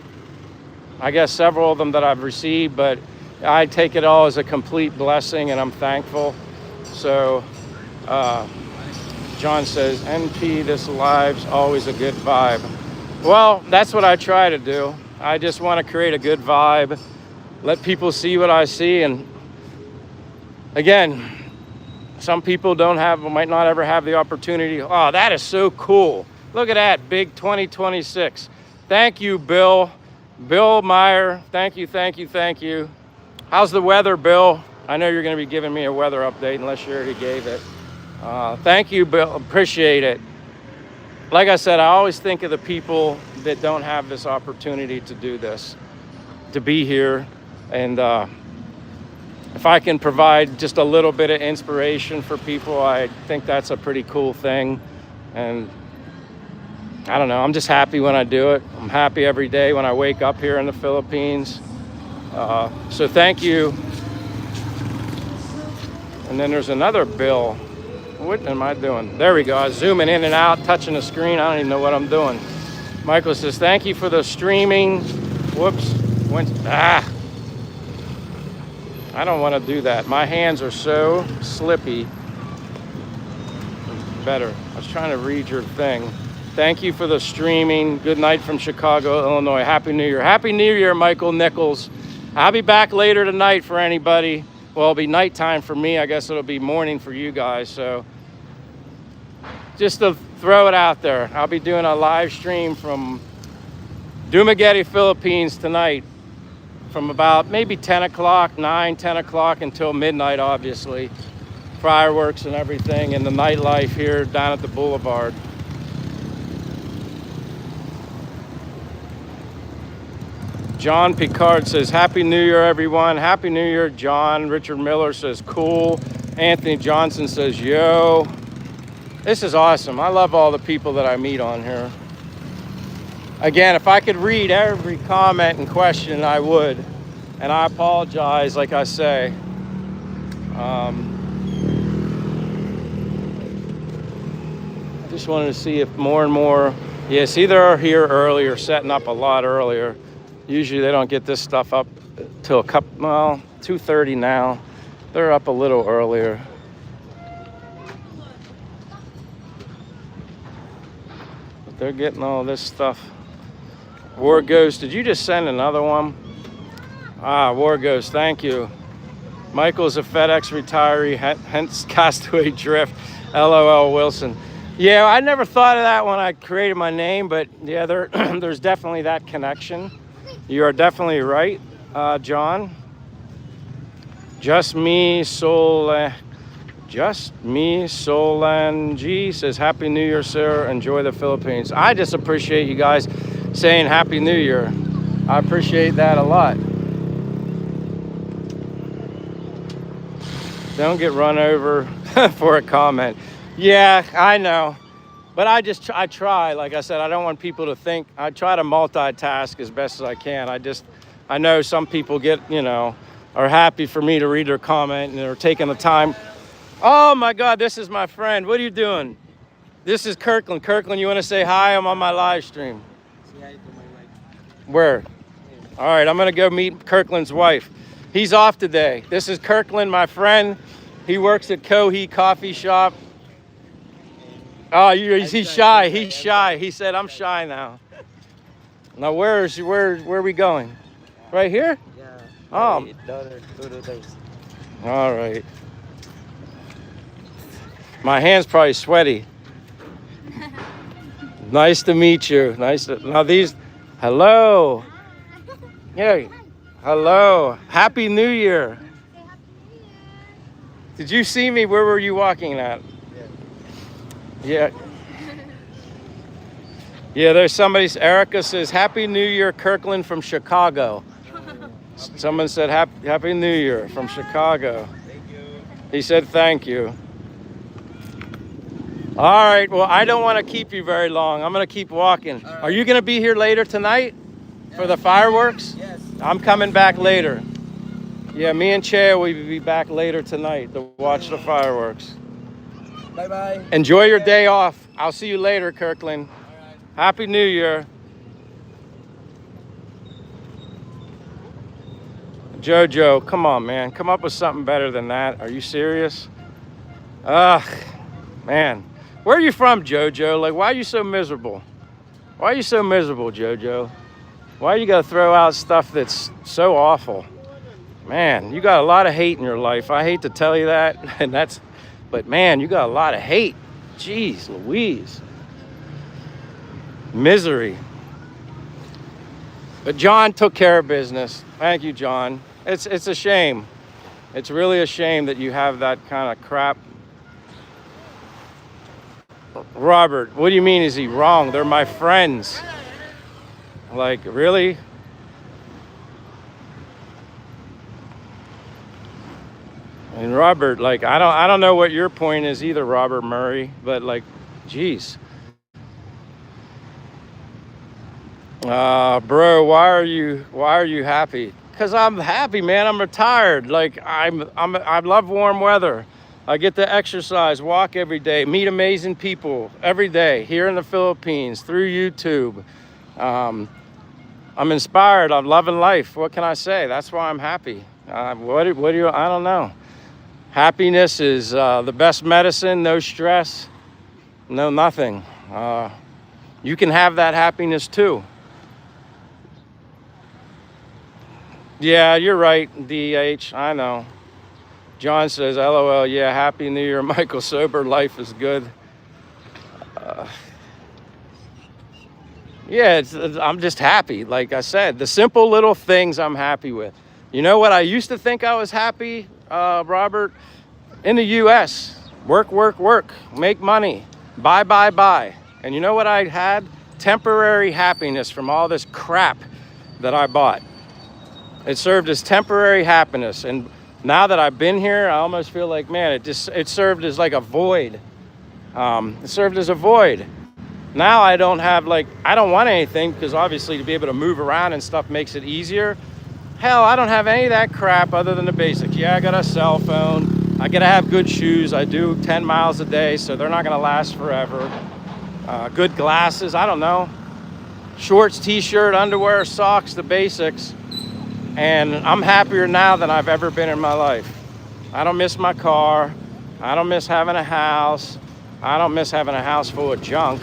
I guess several of them that I've received, but I take it all as a complete blessing, and I'm thankful. So John says, NP, this live's always a good vibe. Well, that's what I try to do. I just want to create a good vibe, let people see what I see. And again, some people might not ever have the opportunity. Oh, that is so cool. Look at that, big 2026. Thank you, Bill. Bill Meyer, thank you, thank you, thank you. How's the weather, Bill? I know you're going to be giving me a weather update unless you already gave it. Thank you, Bill. Appreciate it. Like I said, I always think of the people that don't have this opportunity to do this, to be here. And if I can provide just a little bit of inspiration for people, I think that's a pretty cool thing. And I don't know, I'm just happy when I do it. I'm happy every day when I wake up here in the Philippines. So thank you. And then there's another Bill. What am I doing? There we go. I was zooming in and out, touching the screen. I don't even know what I'm doing. Michael says, thank you for the streaming. Whoops. I don't want to do that. My hands are so slippy. Better. I was trying to read your thing. Thank you for the streaming. Good night from Chicago, Illinois. Happy New Year. Happy New Year, Michael Nichols. I'll be back later tonight for anybody. Well, it'll be nighttime for me. I guess it'll be morning for you guys. So just to throw it out there, I'll be doing a live stream from Dumaguete, Philippines tonight from about maybe 10 o'clock, 10 o'clock until midnight, obviously. Fireworks and everything and the nightlife here down at the Boulevard. John Picard says, Happy New Year, everyone. Happy New Year, John. Richard Miller says, cool. Anthony Johnson says, yo. This is awesome. I love all the people that I meet on here. Again, if I could read every comment and question, I would. And I apologize, like I say. I just wanted to see if more and more, yeah, see, they're here earlier, setting up a lot earlier. Usually they don't get this stuff up till 2:30 now. They're up a little earlier. But they're getting all this stuff. War Ghost, did you just send another one? War Ghost, thank you. Michael's a FedEx retiree, hence Castaway Drift. LOL Wilson. Yeah, I never thought of that when I created my name, but yeah, there's definitely that connection. You are definitely right, John. Just me, Solange says, Happy New Year, sir. Enjoy the Philippines. I just appreciate you guys saying Happy New Year. I appreciate that a lot. Don't get run over for a comment. Yeah, I know. But I try, like I said, I don't want people to think, I try to multitask as best as I can. I know some people are happy for me to read their comment and they're taking the time. Oh my God, this is my friend. What are you doing? This is Kirkland. Kirkland, you want to say hi? I'm on my live stream. Say hi to my wife. Where? All right, I'm going to go meet Kirkland's wife. He's off today. This is Kirkland, my friend. He works at Cohee Coffee Shop. Oh, he's shy. He's shy. He said, I'm shy now. Now, where are we going? Right here? Yeah. Oh. Days. All right. My hand's probably sweaty. Nice to meet you. Hello. Yeah. Hello. Happy New Year. Did you see me? Where were you walking at? Yeah. Yeah, there's somebody, Erica says, Happy New Year, Kirkland from Chicago. Someone said, Happy New Year from Chicago. Thank you. He said, thank you. All right, well, I don't want to keep you very long. I'm going to keep walking. Right. Are you going to be here later tonight for the fireworks? Yes. I'm coming back later. Yeah, me and Che will be back later tonight to watch the fireworks. Bye-bye. Enjoy your day off. I'll see you later, Kirkland. All right. Happy New Year. Jojo, come on, man. Come up with something better than that. Are you serious? Ugh, man. Where are you from, Jojo? Like, why are you so miserable? Why are you so miserable, Jojo? Why you gotta throw out stuff that's so awful? Man, you got a lot of hate in your life. I hate to tell you that, but man, you got a lot of hate. Jeez Louise. Misery. But John took care of business. Thank you, John. It's a shame. It's really a shame that you have that kind of crap. Robert, what do you mean is he wrong? They're my friends. Like, really? And Robert, like, I don't know what your point is either, Robert Murray, but like, geez. Bro, why are you happy? Because I'm happy, man. I'm retired. Like, I love warm weather. I get to exercise, walk every day, meet amazing people every day here in the Philippines through YouTube. I'm inspired. I'm loving life. What can I say? That's why I'm happy. I don't know. Happiness is the best medicine. No stress, no nothing. You can have that happiness too. Yeah, you're right, DH. I know. John says, LOL, yeah, Happy New Year, Michael. Sober life is good. Yeah, I'm just happy. Like I said, the simple little things I'm happy with. You know what I used to think I was happy, Robert? In the U.S., work, make money, buy. And you know what I had? Temporary happiness from all this crap that I bought. It served as temporary happiness. And now that I've been here, I almost feel like, man, it served as like a void. It served as a void. Now I don't want anything, because obviously to be able to move around and stuff makes it easier. Hell, I don't have any of that crap other than the basics. Yeah, I got a cell phone. I gotta have good shoes. I do 10 miles a day, so they're not gonna last forever. Good glasses, I don't know. Shorts, t-shirt, underwear, socks, the basics. And I'm happier now than I've ever been in my life. I don't miss my car. I don't miss having a house. I don't miss having a house full of junk.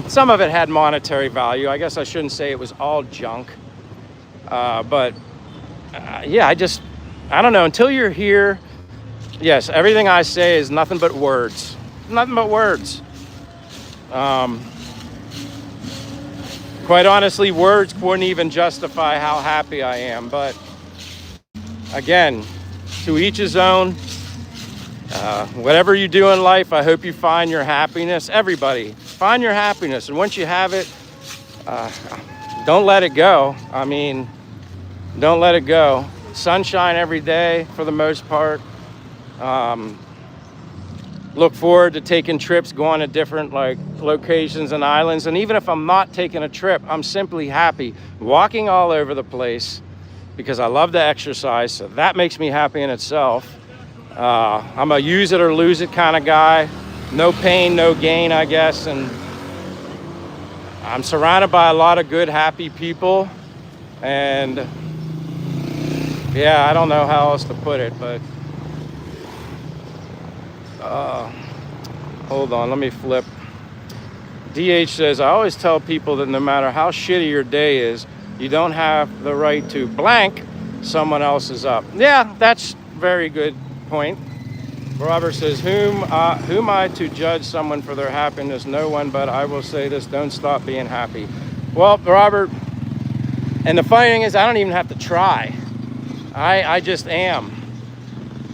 Some of it had monetary value. I guess I shouldn't say it was all junk. But yeah, I don't know. Until you're here, yes, everything I say is nothing but words. Nothing but words. Quite honestly, words wouldn't even justify how happy I am. But again, to each his own. Whatever you do in life, I hope you find your happiness. Everybody, find your happiness. And once you have it, don't let it go. I mean, don't let it go. Sunshine every day for the most part. Look forward to taking trips, going to different locations and islands. And even if I'm not taking a trip, I'm simply happy walking all over the place because I love to exercise. So that makes me happy in itself. I'm a use it or lose it kind of guy. No pain, no gain, I guess. And I'm surrounded by a lot of good, happy people. And yeah, I don't know how else to put it, but hold on, let me flip. DH says, I always tell people that no matter how shitty your day is, you don't have the right to blank someone else's up. Yeah, that's very good point. Robert says, whom am I to judge someone for their happiness? No one, but I will say this, don't stop being happy. Well, Robert, and the funny thing is, I don't even have to try. I just am.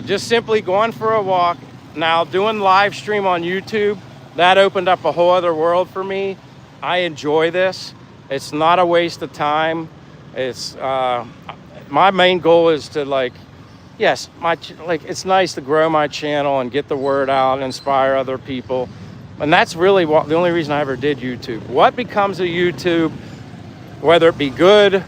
Just simply going for a walk. Now, doing live stream on YouTube, that opened up a whole other world for me. I enjoy this. It's not a waste of time. It's my main goal is to yes, it's nice to grow my channel and get the word out and inspire other people. And that's really the only reason I ever did YouTube. What becomes of YouTube, whether it be good,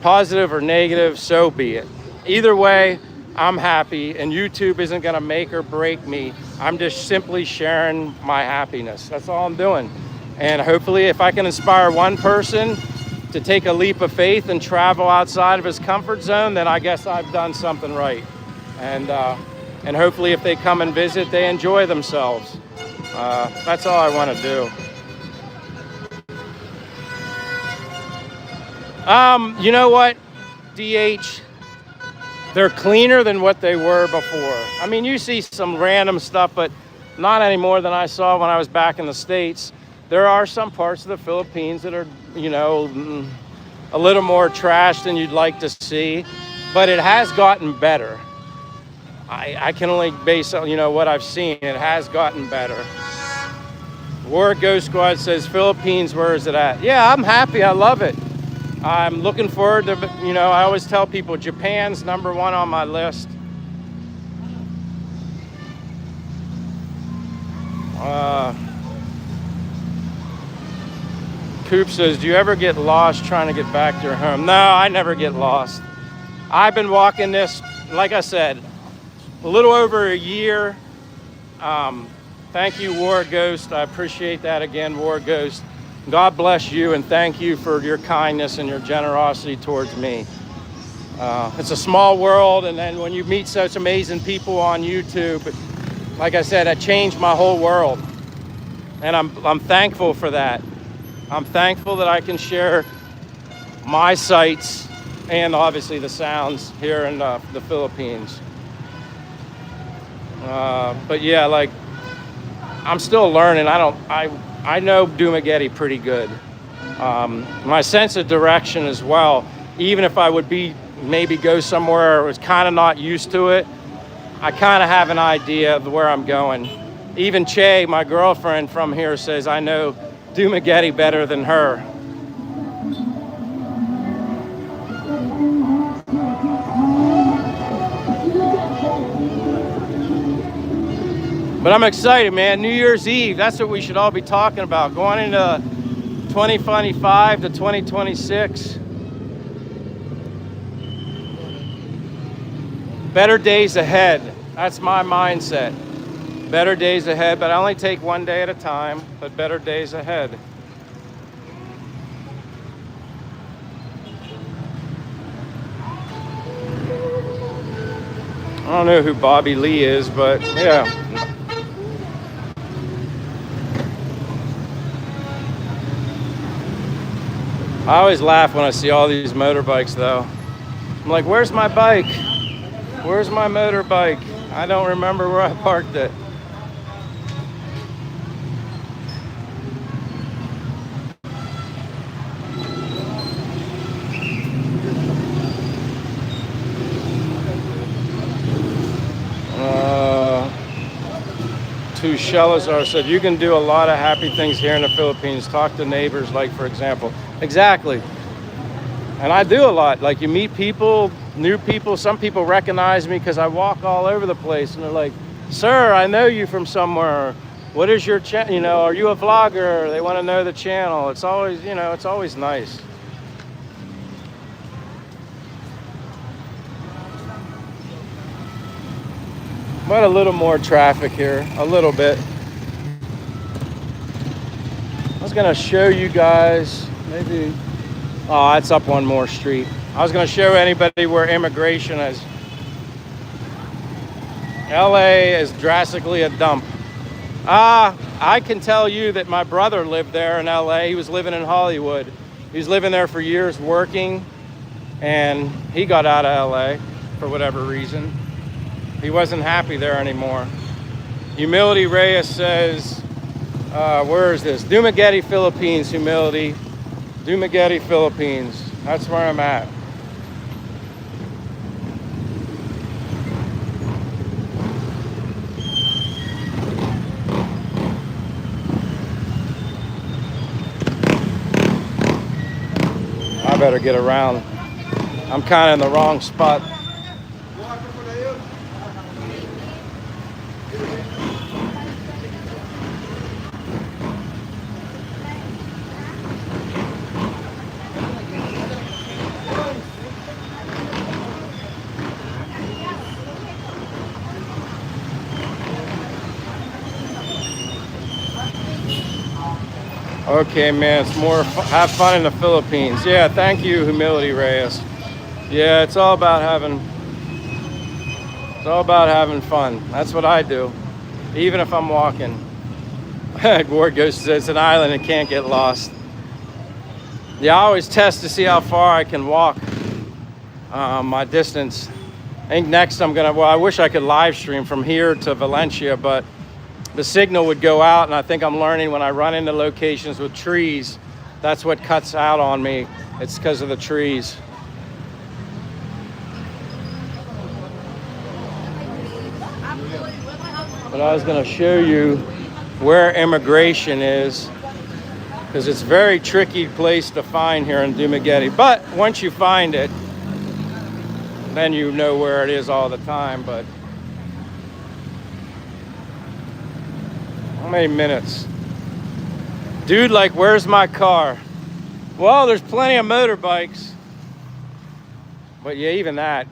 positive, or negative, so be it. Either way, I'm happy, and YouTube isn't gonna make or break me. I'm just simply sharing my happiness. That's all I'm doing. And hopefully if I can inspire one person to take a leap of faith and travel outside of his comfort zone, then I guess I've done something right. And hopefully if they come and visit, they enjoy themselves. That's all I want to do. You know what, DH? They're cleaner than what they were before. I mean, you see some random stuff, but not any more than I saw when I was back in the States. There are some parts of the Philippines that are, you know, a little more trash than you'd like to see, but it has gotten better. I can only base on, you know, what I've seen. It has gotten better. War Ghost Squad says, Philippines, where is it at? Yeah, I'm happy. I love it. I'm looking forward to, you know, I always tell people Japan's #1 on my list. Coop says, do you ever get lost trying to get back to your home? No, I never get lost. I've been walking this, like I said, a little over a year. Thank you, War Ghost. I appreciate that again, War Ghost. God bless you, and thank you for your kindness and your generosity towards me. It's a small world, and then when you meet such amazing people on YouTube, like I said, that changed my whole world. And I'm thankful for that. I'm thankful that I can share my sights and obviously the sounds here in the Philippines. But yeah, like, I'm still learning. I know Dumaguete pretty good. My sense of direction as well, even if I would maybe go somewhere I was kind of not used to it, I kind of have an idea of where I'm going. Even Che, my girlfriend from here, says I know Dumaguete better than her. But I'm excited, man. New Year's Eve, that's what we should all be talking about. Going into 2025 to 2026. Better days ahead. That's my mindset. Better days ahead, but I only take one day at a time, but better days ahead. I don't know who Bobby Lee is, but yeah. I always laugh when I see all these motorbikes though. I'm like, where's my bike? Where's my motorbike? I don't remember where I parked it. To Shelazar said, you can do a lot of happy things here in the Philippines. Talk to neighbors, like for example. Exactly. And I do a lot. Like you meet people, new people. Some people recognize me because I walk all over the place and they're like, sir, I know you from somewhere. What is your channel? You know, are you a vlogger? They want to know the channel. It's always, you know, it's always nice. But a little more traffic here, a little bit. I was gonna show you guys, maybe, oh, it's up one more street. I was gonna show anybody where immigration is. LA is drastically a dump. I can tell you that my brother lived there in LA. He was living in Hollywood. He was living there for years working, and he got out of LA for whatever reason. He wasn't happy there anymore. Humility Reyes says, where is this? Dumaguete, Philippines, Humility. Dumaguete, Philippines. That's where I'm at. I better get around. I'm kind of in the wrong spot. Okay, man, it's more have fun in the Philippines. Yeah, thank you, Humility Reyes. Yeah, it's all about having fun. That's what I do, even if I'm walking. Ward Ghost says it's an island and can't get lost. Yeah, I always test to see how far I can walk, my distance. I think next well, I wish I could live stream from here to Valencia, but the signal would go out, and I think I'm learning when I run into locations with trees, that's what cuts out on me. It's because of the trees. But I was going to show you where immigration is, because it's a very tricky place to find here in Dumaguete. But once you find it, then you know where it is all the time. But how many minutes? Dude, like, where's my car? Well, there's plenty of motorbikes. But yeah, even that,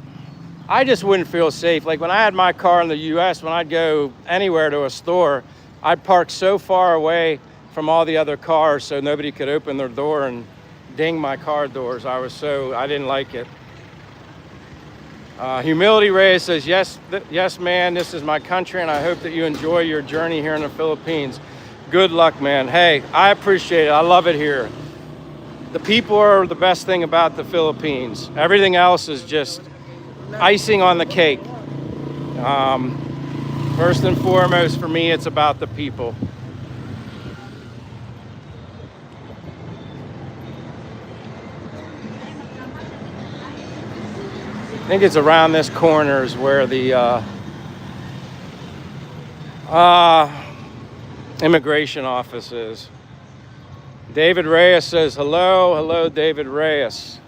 I just wouldn't feel safe. Like when I had my car in the US, when I'd go anywhere to a store, I'd park so far away from all the other cars so nobody could open their door and ding my car doors. I didn't like it. Humility Ray says, yes, man, this is my country, and I hope that you enjoy your journey here in the Philippines. Good luck, man. Hey, I appreciate it. I love it here. The people are the best thing about the Philippines. Everything else is just icing on the cake. First and foremost, for me, it's about the people. I think it's around this corner is where the immigration office is. David Reyes says, hello, David Reyes.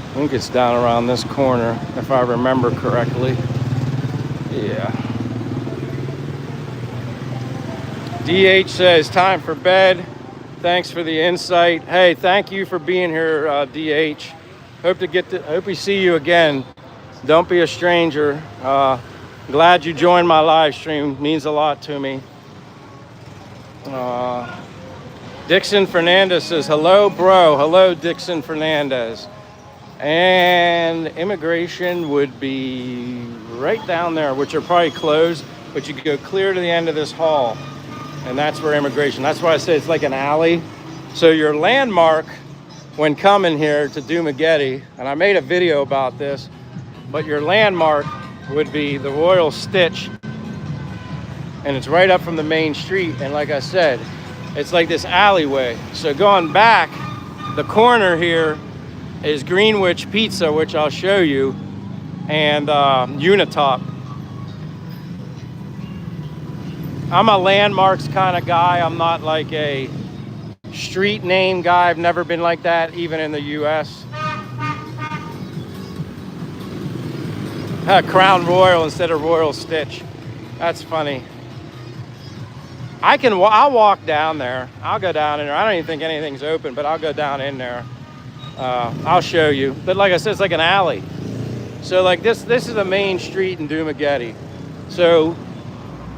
I think it's down around this corner, if I remember correctly. Yeah. DH says, time for bed. Thanks for the insight. Hey, thank you for being here, DH. Hope we see you again. Don't be a stranger. Glad you joined my live stream. Means a lot to me. Dixon Fernandez says, hello, bro. Hello, Dixon Fernandez. And immigration would be right down there, which are probably closed, but you could go clear to the end of this hall, and that's where immigration. That's why I say it's like an alley. So your landmark when coming here to Dumaguete, and I made a video about this, but your landmark would be the Royal Stitch, and it's right up from the main street. And like I said, it's like this alleyway. So going back, the corner here is Greenwich Pizza, which I'll show you, and Unitop. I'm a landmarks kind of guy. I'm not like a street name guy. I've never been like that, even in the US. Crown Royal instead of Royal Stitch. That's funny. I'll walk down there. I'll go down in there. I don't even think anything's open, but I'll go down in there. I'll show you. But like I said, it's like an alley. So like this is the main street in Dumaguete. So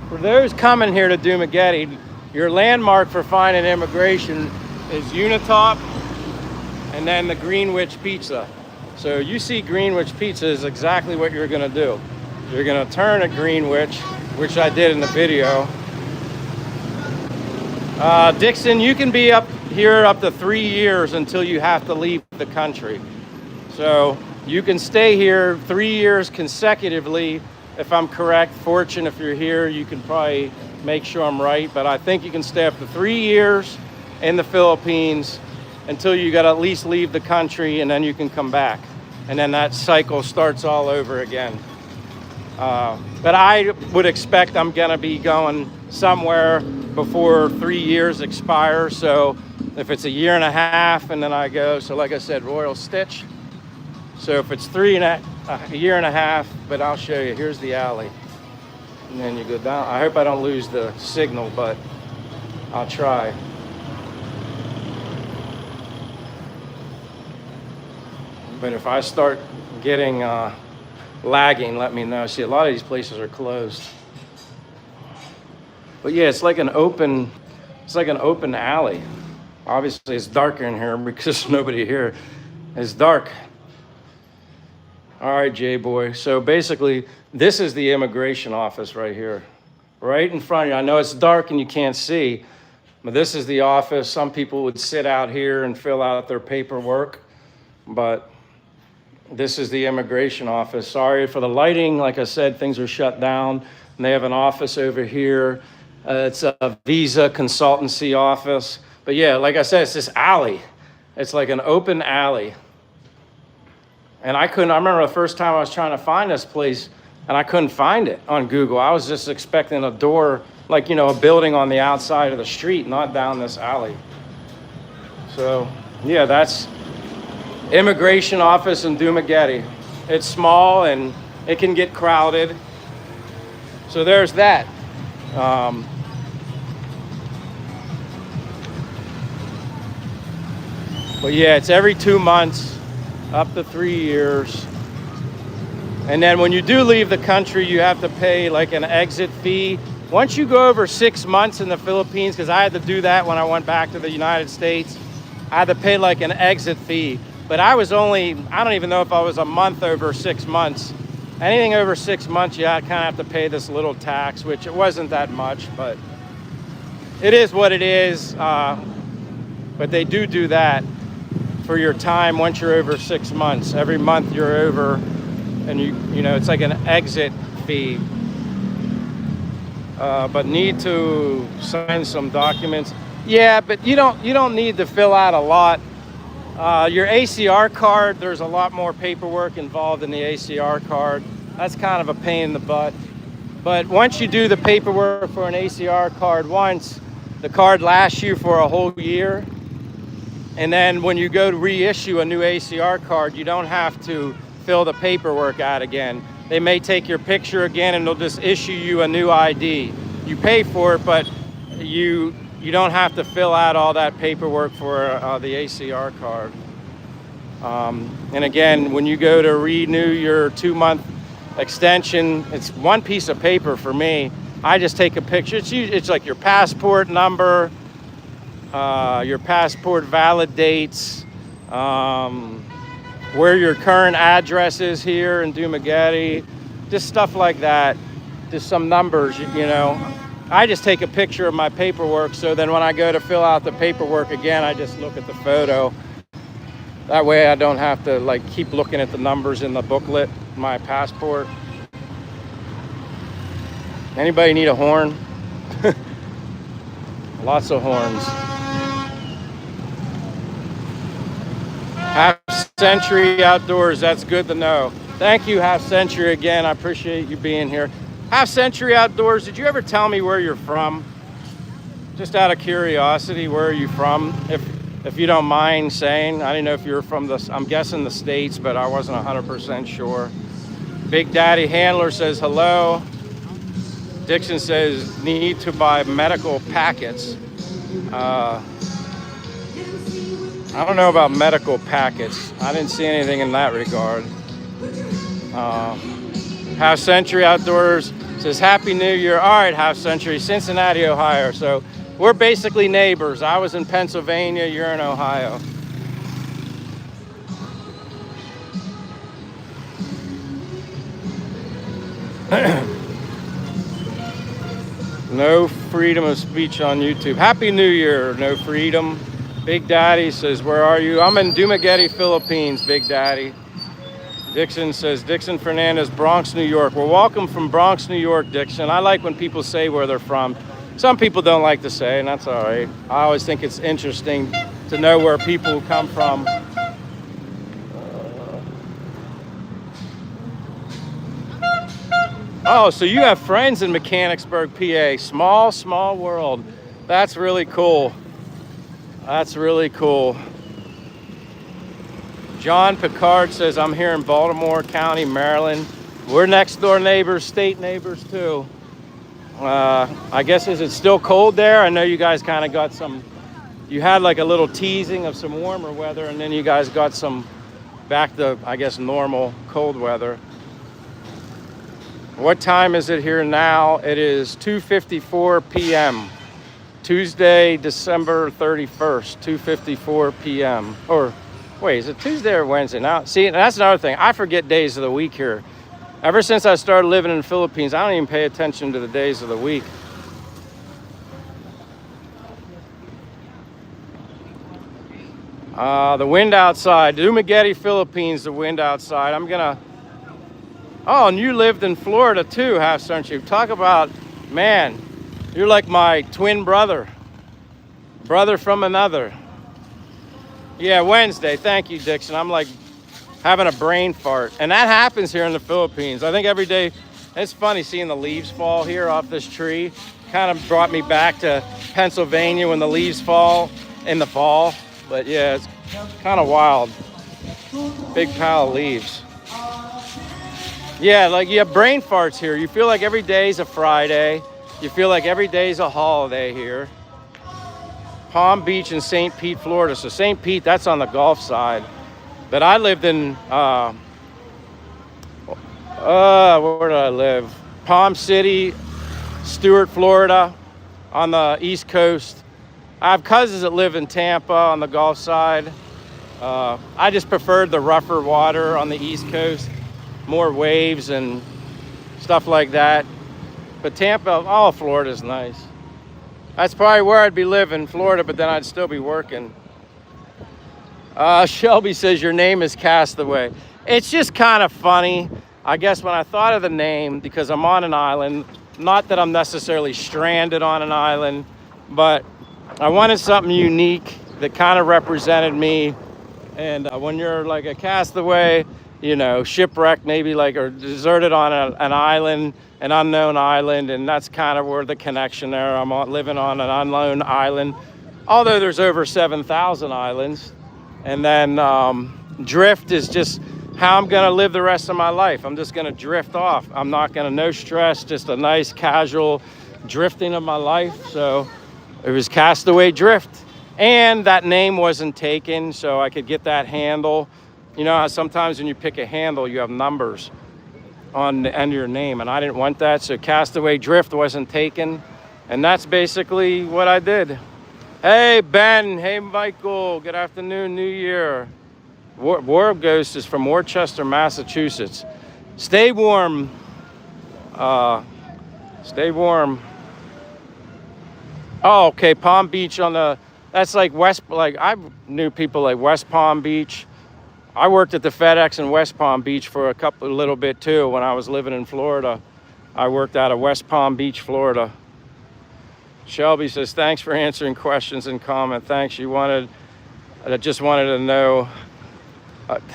for those coming here to Dumaguete, your landmark for finding immigration is Unitop and then the Greenwich Pizza. So you see Greenwich Pizza is exactly what you're gonna do. You're gonna turn at Greenwich, which I did in the video. Dixon, you can be up here up to 3 years until you have to leave the country. So you can stay here 3 years consecutively, if I'm correct. Fortune, if you're here, you can probably make sure I'm right, but I think you can stay up to 3 years in the Philippines until you got to at least leave the country, and then you can come back. And then that cycle starts all over again. But I would expect I'm gonna be going somewhere before 3 years expire. So if it's a year and a half and then I go, so like I said, Royal Stitch. So if it's a year and a half, but I'll show you, here's the alley. And then you go down. I hope I don't lose the signal, but I'll try. But if I start getting lagging, let me know. See, a lot of these places are closed. But yeah, it's like an open alley. Obviously, it's darker in here because there's nobody here. It's dark. All right, J-Boy. So basically, this is the immigration office right here. Right in front of you. I know it's dark and you can't see, but this is the office. Some people would sit out here and fill out their paperwork, but this is the immigration office. Sorry for the lighting. Like I said, things are shut down. And they have an office over here. It's a visa consultancy office. But yeah, like I said, it's this alley. It's like an open alley. And I remember the first time I was trying to find this place and I couldn't find it on Google. I was just expecting a door, like, a building on the outside of the street, not down this alley. So yeah, that's immigration office in Dumaguete. It's small and it can get crowded. So there's that. But yeah, it's every 2 months, up to 3 years. And then when you do leave the country, you have to pay like an exit fee. Once you go over 6 months in the Philippines, because I had to do that when I went back to the United States, I had to pay like an exit fee. But I don't even know if I was a month over 6 months. Anything over 6 months, you kind of have to pay this little tax, which it wasn't that much, but it is what it is. But they do that for your time once you're over 6 months. Every month you're over, and it's like an exit fee. But need to sign some documents. Yeah, but you don't need to fill out a lot. Your ACR card, there's a lot more paperwork involved in the ACR card. That's kind of a pain in the butt. But once you do the paperwork for an ACR card once, the card lasts you for a whole year. And then when you go to reissue a new ACR card, you don't have to fill the paperwork out again. They may take your picture again and they'll just issue you a new ID. You pay for it, but you don't have to fill out all that paperwork for the ACR card. And again, when you go to renew your 2-month extension, it's one piece of paper for me. I just take a picture. It's like your passport number, your passport valid dates, where your current address is here in Dumaguete, just stuff like that. Just some numbers, I just take a picture of my paperwork, so then when I go to fill out the paperwork again, I just look at the photo. That way I don't have to keep looking at the numbers in the booklet, my passport. Anybody need a horn? Lots of horns. Half Century Outdoors, that's good to know. Thank you, Half Century, again. I appreciate you being here. Half Century Outdoors, did you ever tell me where you're from? Just out of curiosity, where are you from? If you don't mind saying. I didn't know if you were from I'm guessing the States, but I wasn't 100% sure. Big Daddy Handler says hello. Dixon says need to buy medical packets. I don't know about medical packets. I didn't see anything in that regard. Half Century Outdoors says Happy New Year. All right, Half Century, Cincinnati, Ohio. So we're basically neighbors. I was in Pennsylvania, you're in Ohio. No freedom of speech on YouTube. Happy New Year, no freedom. Big Daddy says, where are you? I'm in Dumaguete, Philippines, Big Daddy. Dixon says, Dixon Fernandez, Bronx, New York. Well, welcome from Bronx, New York, Dixon. I like when people say where they're from. Some people don't like to say, and that's all right. I always think it's interesting to know where people come from. Oh, so you have friends in Mechanicsburg, PA. Small, small world. That's really cool. That's really cool. John Picard says, I'm here in Baltimore County, Maryland. We're next door neighbors, state neighbors too. I guess, is it still cold there? I know you guys kind of got you had like a little teasing of some warmer weather, and then you guys got some back to, I guess, normal cold weather. What time is it here now? It is 2:54 p.m. Tuesday, December 31st, 2:54 p.m. Or wait, is it Tuesday or Wednesday? Now, see, that's another thing. I forget days of the week here. Ever since I started living in the Philippines, I don't even pay attention to the days of the week. The wind outside, Dumaguete, Philippines, the wind outside. Oh, and you lived in Florida too, haven't you? Talk about, man, you're like my twin brother. Brother from another. Yeah, Wednesday. Thank you, Dixon. I'm like having a brain fart. And that happens here in the Philippines. I think every day, it's funny seeing the leaves fall here off this tree. Kind of brought me back to Pennsylvania when the leaves fall in the fall. But yeah, it's kind of wild. Big pile of leaves. Yeah, like you have brain farts here. You feel like every day's a Friday. You feel like every day's a holiday here. Palm Beach and St. Pete, Florida. So St. Pete, that's on the Gulf side. But I lived in, where did I live? Palm City, Stuart, Florida, on the East Coast. I have cousins that live in Tampa on the Gulf side. I just preferred the rougher water on the East Coast. More waves and stuff like that. But Tampa, oh, Florida's nice. That's probably where I'd be living, Florida, but then I'd still be working. Shelby says your name is Castaway. It's just kind of funny. I guess when I thought of the name, because I'm on an island, not that I'm necessarily stranded on an island, but I wanted something unique that kind of represented me. And when you're like a castaway, you know, shipwrecked maybe, like, or deserted on an island, an unknown island, and that's kind of where the connection there. I'm living on an unknown island, although there's over 7,000 islands. And then drift is just how I'm gonna live the rest of my life. I'm just gonna drift off. I'm not gonna, no stress, just a nice casual drifting of my life. So it was Castaway Drift. And that name wasn't taken, so I could get that handle. You know how sometimes when you pick a handle, you have numbers on the end of your name, and I didn't want that, so Castaway Drift wasn't taken. And that's basically what I did. Hey, Ben. Hey, Michael. Good afternoon, New Year. War Ghost is from Worcester, Massachusetts. Stay warm. Stay warm. Oh, okay, Palm Beach on the, that's like West, like I knew people like West Palm Beach. I worked at the FedEx in West Palm Beach for a little bit too when I was living in Florida. I worked out of West Palm Beach, Florida. Shelby says, thanks for answering questions and comment. Thanks, I just wanted to know.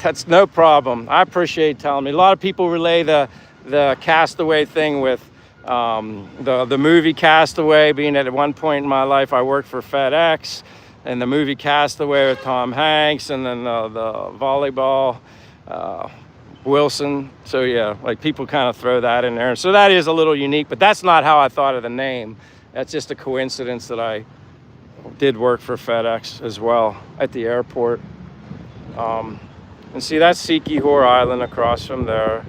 That's no problem. I appreciate telling me. A lot of people relay the Castaway thing with the movie Castaway, being at one point in my life I worked for FedEx, and the movie Castaway with Tom Hanks, and then the volleyball Wilson. So yeah, like people kind of throw that in there. So that is a little unique, but that's not how I thought of the name. That's just a coincidence that I did work for FedEx as well at the airport. And see, that's Sikihor Island across from there.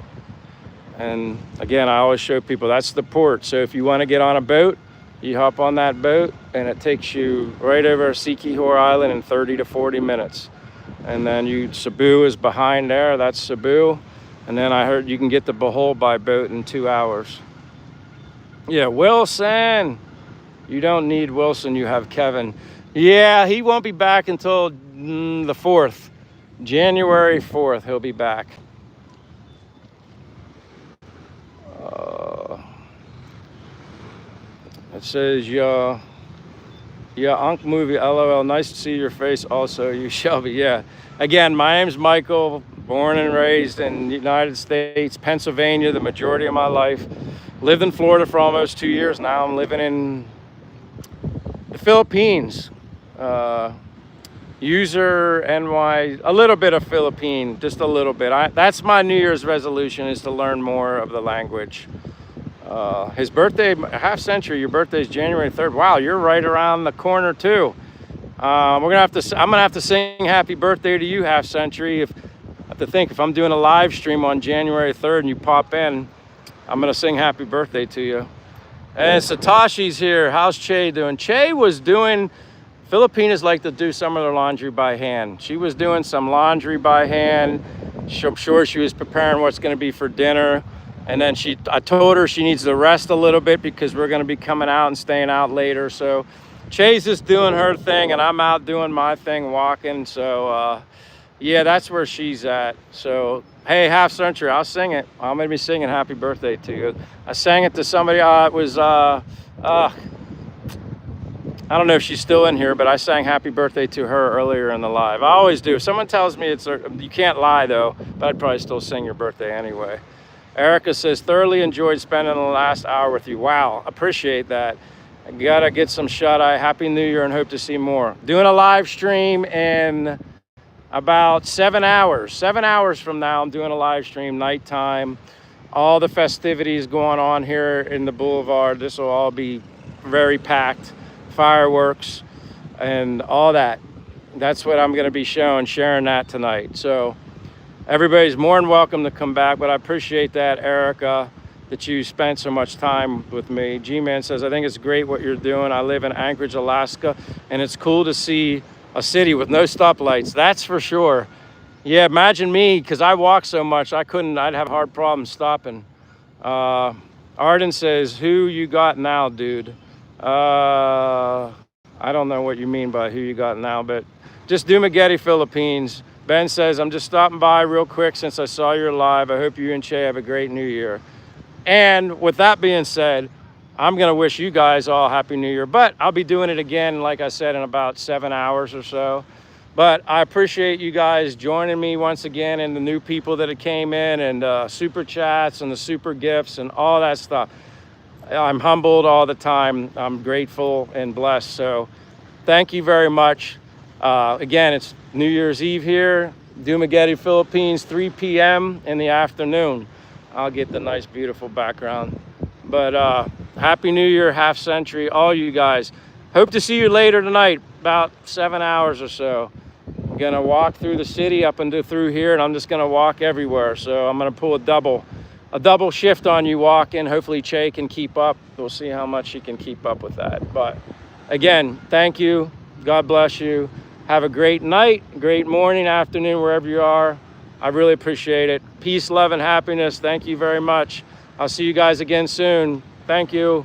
And again, I always show people that's the port. So if you want to get on a boat, you hop on that boat and it takes you right over Sikihor Island in 30 to 40 minutes. And then Cebu is behind there, that's Cebu. And then I heard you can get to Bohol by boat in 2 hours. Yeah, Wilson. You don't need Wilson, you have Kevin. Yeah, he won't be back until the 4th. January 4th, he'll be back. It says, yeah, Unc movie, LOL. Nice to see your face also, you Shelby. Yeah. Again, my name's Michael, born and raised in the United States, Pennsylvania, the majority of my life. Lived in Florida for almost 2 years now. I'm living in the Philippines. User NY, a little bit of Philippine, just a little bit. That's my New Year's resolution, is to learn more of the language. His birthday, half century, your birthday is January 3rd. Wow, you're right around the corner too. I'm gonna have to sing happy birthday to you, half century. If have to think, if I'm doing a live stream on January 3rd and you pop in, I'm gonna sing happy birthday to you. And Satoshi's here. How's Che doing? Che was doing, Filipinos like to do some of their laundry by hand. She was doing some laundry by hand. I'm sure she was preparing what's gonna be for dinner. And then I told her she needs to rest a little bit because we're gonna be coming out and staying out later. So Che's just doing her thing and I'm out doing my thing, walking. So yeah, that's where she's at. So hey, half century, I'll sing it. I'm gonna be singing happy birthday to you. I sang it to somebody, it was, I don't know if she's still in here, but I sang happy birthday to her earlier in the live. I always do. If someone tells me you can't lie though, but I'd probably still sing your birthday anyway. Erica says, thoroughly enjoyed spending the last hour with you. Wow, appreciate that. I gotta get some shut-eye. Happy New Year and hope to see more. Doing a live stream in about 7 hours. 7 hours from now, I'm doing a live stream, nighttime. All the festivities going on here in the Boulevard. This will all be very packed. Fireworks and all that. That's what I'm gonna be sharing that tonight. So everybody's more than welcome to come back, but I appreciate that, Erica, that you spent so much time with me. G-Man says, I think it's great what you're doing. I live in Anchorage, Alaska, and it's cool to see a city with no stoplights. That's for sure. Yeah, imagine me, because I walk so much, I'd have hard problems stopping. Arden says, who you got now, dude? I don't know what you mean by who you got now, but just Dumaguete, Philippines. Ben says, I'm just stopping by real quick since I saw you're live. I hope you and Che have a great new year. And with that being said, I'm gonna wish you guys all Happy New Year, but I'll be doing it again, like I said, in about 7 hours or so. But I appreciate you guys joining me once again and the new people that came in and super chats and the super gifts and all that stuff. I'm humbled all the time. I'm grateful and blessed. So thank you very much. Again, it's New Year's Eve here, Dumaguete, Philippines, 3 p.m. in the afternoon. I'll get the nice, beautiful background. But Happy New Year, half century, all you guys. Hope to see you later tonight, about 7 hours or so. I'm gonna walk through the city up and through here, and I'm just gonna walk everywhere. So I'm gonna pull a double shift on you walking. Hopefully Che can keep up. We'll see how much she can keep up with that. But again, thank you. God bless you. Have a great night, great morning, afternoon, wherever you are. I really appreciate it. Peace, love, and happiness. Thank you very much. I'll see you guys again soon. Thank you.